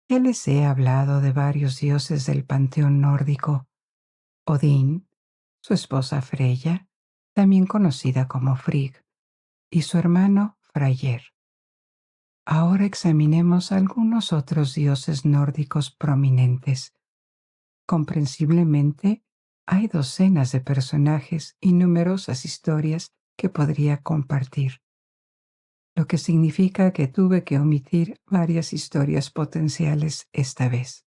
Ya les he hablado de varios dioses del panteón nórdico: Odín, su esposa Freya, también conocida como Frigg, y su hermano Freyr. Ahora examinemos algunos otros dioses nórdicos prominentes. Comprensiblemente, hay docenas de personajes y numerosas historias que podría compartir, lo que significa que tuve que omitir varias historias potenciales esta vez.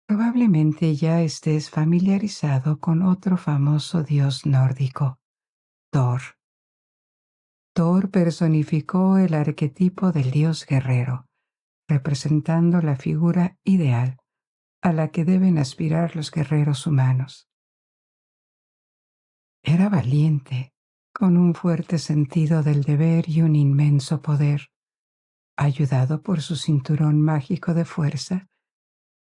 Probablemente ya estés familiarizado con otro famoso dios nórdico, Thor. Thor personificó el arquetipo del dios guerrero, representando la figura ideal a la que deben aspirar los guerreros humanos. Era valiente, con un fuerte sentido del deber y un inmenso poder, ayudado por su cinturón mágico de fuerza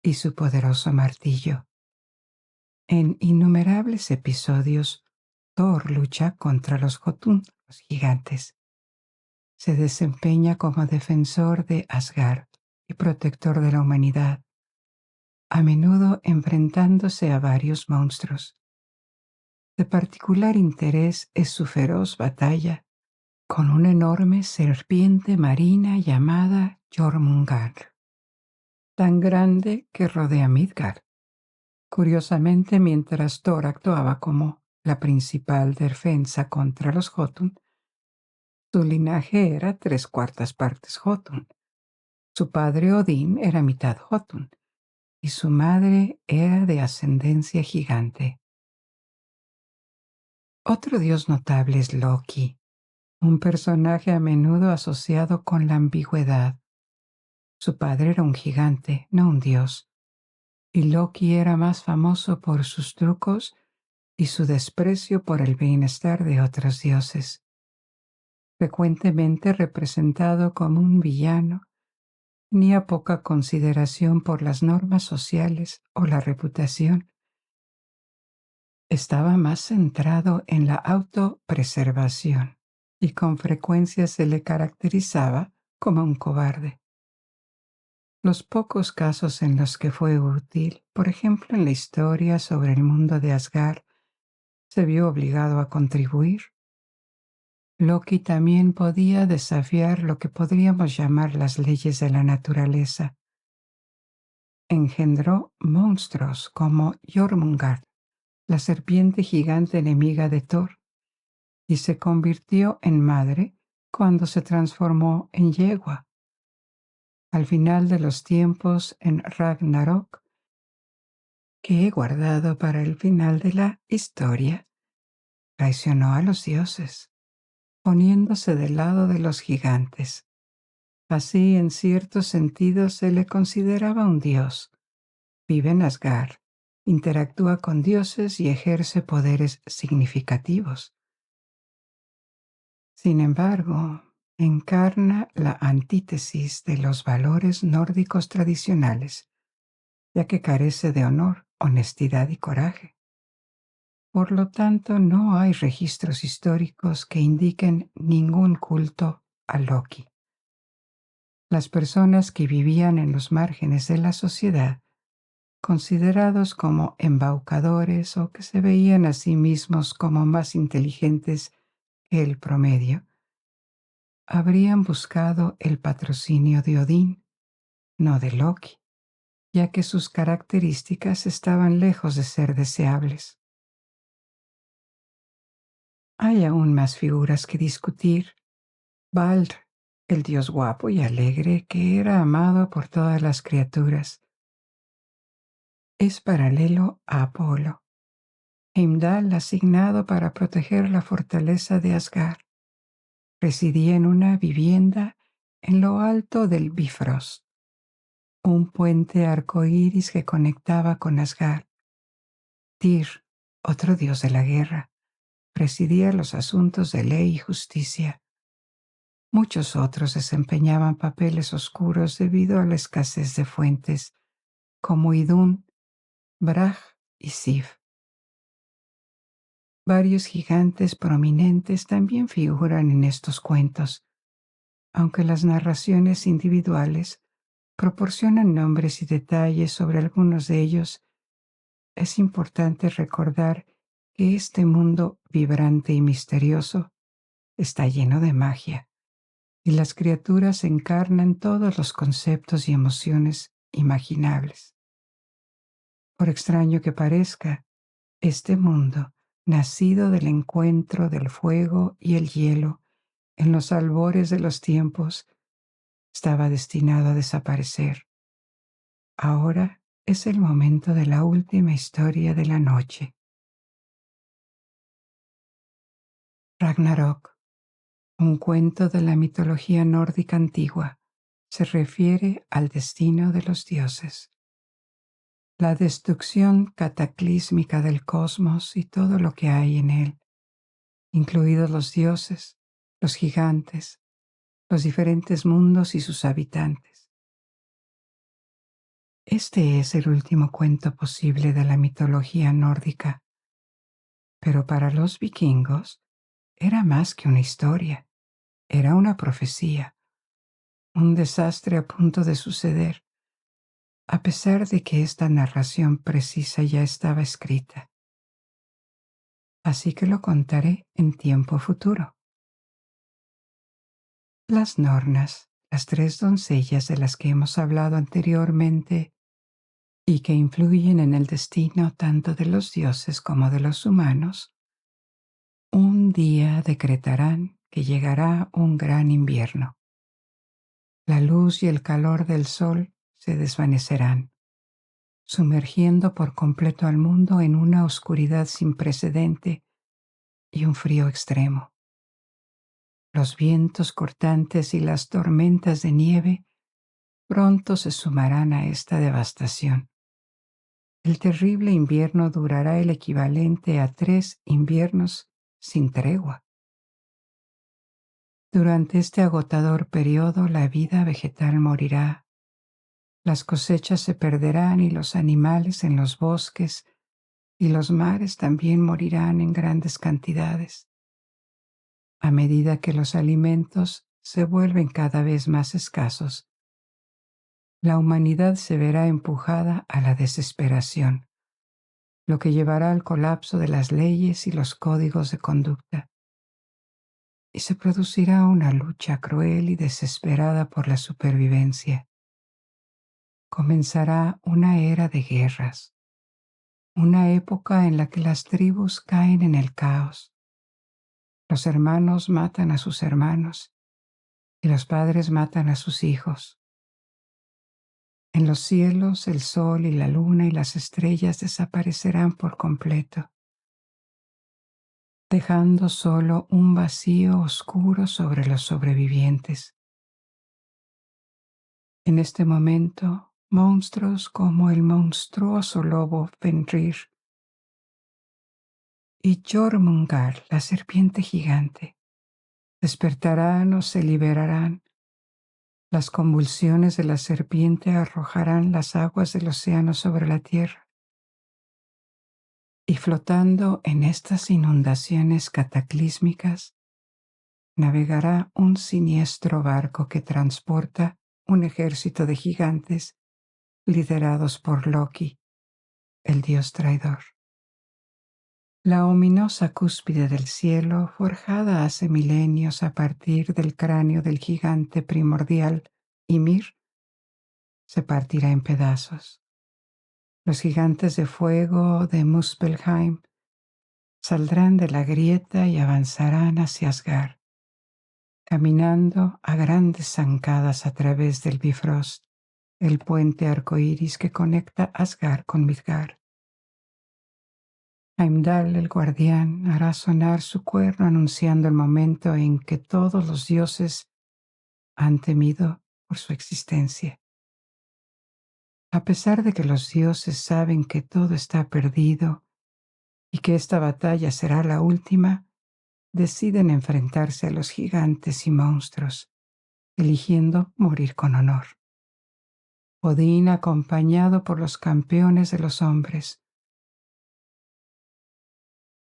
y su poderoso martillo. En innumerables episodios, Thor lucha contra los Jotun, los gigantes. Se desempeña como defensor de Asgard y protector de la humanidad, a menudo enfrentándose a varios monstruos. De particular interés es su feroz batalla con una enorme serpiente marina llamada Jormungandr, tan grande que rodea Midgard. Curiosamente, mientras Thor actuaba como la principal defensa contra los Jotun, su linaje era 3/4 partes Jotun. Su padre Odín era mitad Jotun y su madre era de ascendencia gigante. Otro dios notable es Loki, un personaje a menudo asociado con la ambigüedad. Su padre era un gigante, no un dios, y Loki era más famoso por sus trucos y su desprecio por el bienestar de otros dioses. Frecuentemente representado como un villano, tenía poca consideración por las normas sociales o la reputación, Estaba más centrado en la autopreservación y con frecuencia se le caracterizaba como un cobarde. Los pocos casos en los que fue útil, por ejemplo en la historia sobre el mundo de Asgard, se vio obligado a contribuir. Loki también podía desafiar lo que podríamos llamar las leyes de la naturaleza. Engendró monstruos como Jormungand, la serpiente gigante enemiga de Thor, y se convirtió en madre cuando se transformó en yegua. Al final de los tiempos, en Ragnarok, que he guardado para el final de la historia, traicionó a los dioses, poniéndose del lado de los gigantes. Así, en cierto sentido, se le consideraba un dios. Vive en Asgard, interactúa con dioses y ejerce poderes significativos. Sin embargo, encarna la antítesis de los valores nórdicos tradicionales, ya que carece de honor, honestidad y coraje. Por lo tanto, no hay registros históricos que indiquen ningún culto a Loki. Las personas que vivían en los márgenes de la sociedad, considerados como embaucadores o que se veían a sí mismos como más inteligentes que el promedio, habrían buscado el patrocinio de Odín, no de Loki, ya que sus características estaban lejos de ser deseables. Hay aún más figuras que discutir. Baldr, el dios guapo y alegre que era amado por todas las criaturas, es paralelo a Apolo, Heimdall asignado para proteger la fortaleza de Asgard. Residía en una vivienda en lo alto del Bifrost, un puente arcoíris que conectaba con Asgard. Tyr, otro dios de la guerra, presidía los asuntos de ley y justicia. Muchos otros desempeñaban papeles oscuros debido a la escasez de fuentes, como Idún, Braj y Sif. Varios gigantes prominentes también figuran en estos cuentos, aunque las narraciones individuales proporcionan nombres y detalles sobre algunos de ellos. Es importante recordar que este mundo vibrante y misterioso está lleno de magia, y las criaturas encarnan todos los conceptos y emociones imaginables. Por extraño que parezca, este mundo, nacido del encuentro del fuego y el hielo en los albores de los tiempos, estaba destinado a desaparecer. Ahora es el momento de la última historia de la noche. Ragnarok, un cuento de la mitología nórdica antigua, se refiere al destino de los dioses. La destrucción cataclísmica del cosmos y todo lo que hay en él, incluidos los dioses, los gigantes, los diferentes mundos y sus habitantes. Este es el último cuento posible de la mitología nórdica, pero para los vikingos era más que una historia, era una profecía, un desastre a punto de suceder, a pesar de que esta narración precisa ya estaba escrita. Así que lo contaré en tiempo futuro. Las Nornas, las tres doncellas de las que hemos hablado anteriormente y que influyen en el destino tanto de los dioses como de los humanos, un día decretarán que llegará un gran invierno. La luz y el calor del sol se desvanecerán, sumergiendo por completo al mundo en una oscuridad sin precedente y un frío extremo. Los vientos cortantes y las tormentas de nieve pronto se sumarán a esta devastación. El terrible invierno durará el equivalente a 3 inviernos sin tregua. Durante este agotador periodo, la vida vegetal morirá, las cosechas se perderán y los animales en los bosques y los mares también morirán en grandes cantidades. A medida que los alimentos se vuelven cada vez más escasos, la humanidad se verá empujada a la desesperación, lo que llevará al colapso de las leyes y los códigos de conducta, y se producirá una lucha cruel y desesperada por la supervivencia. Comenzará una era de guerras, una época en la que las tribus caen en el caos. Los hermanos matan a sus hermanos y los padres matan a sus hijos. En los cielos el sol y la luna y las estrellas desaparecerán por completo, dejando solo un vacío oscuro sobre los sobrevivientes. En este momento, monstruos como el monstruoso lobo Fenrir y Jormungandr, la serpiente gigante, despertarán o se liberarán. Las convulsiones de la serpiente arrojarán las aguas del océano sobre la tierra. Y flotando en estas inundaciones cataclísmicas, navegará un siniestro barco que transporta un ejército de gigantes liderados por Loki, el dios traidor. La ominosa cúspide del cielo, forjada hace milenios a partir del cráneo del gigante primordial Ymir, se partirá en pedazos. Los gigantes de fuego de Muspelheim saldrán de la grieta y avanzarán hacia Asgard, caminando a grandes zancadas a través del Bifrost, el puente arcoíris que conecta Asgard con Midgard. Heimdall, el guardián, hará sonar su cuerno anunciando el momento en que todos los dioses han temido por su existencia. A pesar de que los dioses saben que todo está perdido y que esta batalla será la última, deciden enfrentarse a los gigantes y monstruos, eligiendo morir con honor. Odín, acompañado por los campeones de los hombres,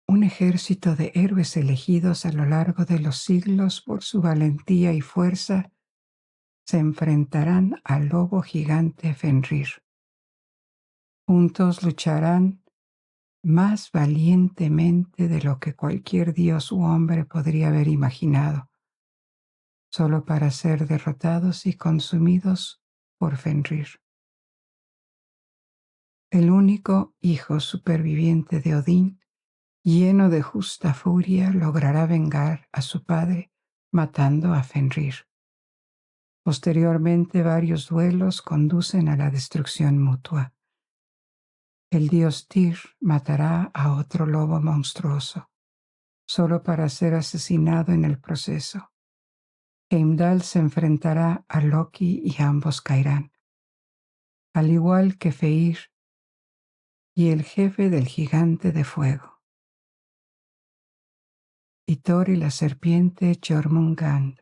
un ejército de héroes elegidos a lo largo de los siglos por su valentía y fuerza, se enfrentarán al lobo gigante Fenrir. Juntos lucharán más valientemente de lo que cualquier dios u hombre podría haber imaginado, solo para ser derrotados y consumidos por Fenrir. El único hijo superviviente de Odín, lleno de justa furia, logrará vengar a su padre matando a Fenrir. Posteriormente, varios duelos conducen a la destrucción mutua. El dios Tyr matará a otro lobo monstruoso, solo para ser asesinado en el proceso. Heimdall se enfrentará a Loki y ambos caerán, al igual que Fenrir y el jefe del gigante de fuego. Y Thor y la serpiente Jormungand,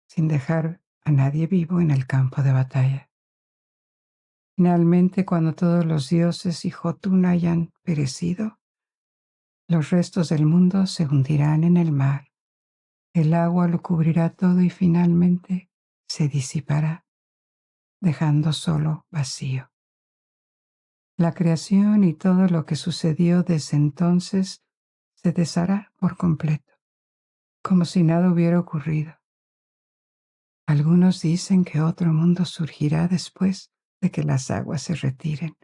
sin dejar a nadie vivo en el campo de batalla. Finalmente, cuando todos los dioses y Jotun hayan perecido, los restos del mundo se hundirán en el mar. El agua lo cubrirá todo y finalmente se disipará, dejando solo vacío. La creación y todo lo que sucedió desde entonces se deshará por completo, como si nada hubiera ocurrido. Algunos dicen que otro mundo surgirá después de que las aguas se retiren,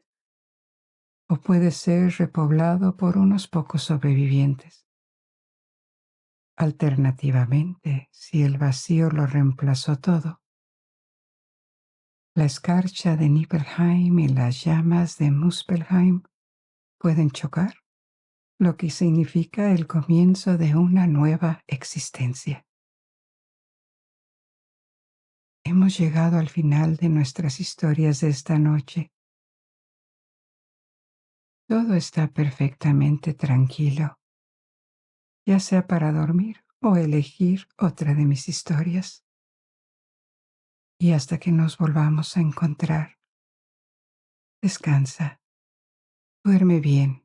o puede ser repoblado por unos pocos sobrevivientes. Alternativamente, si el vacío lo reemplazó todo, la escarcha de Niflheim y las llamas de Muspelheim pueden chocar, lo que significa el comienzo de una nueva existencia. Hemos llegado al final de nuestras historias de esta noche. Todo está perfectamente tranquilo, ya sea para dormir o elegir otra de mis historias. Y hasta que nos volvamos a encontrar, descansa, duerme bien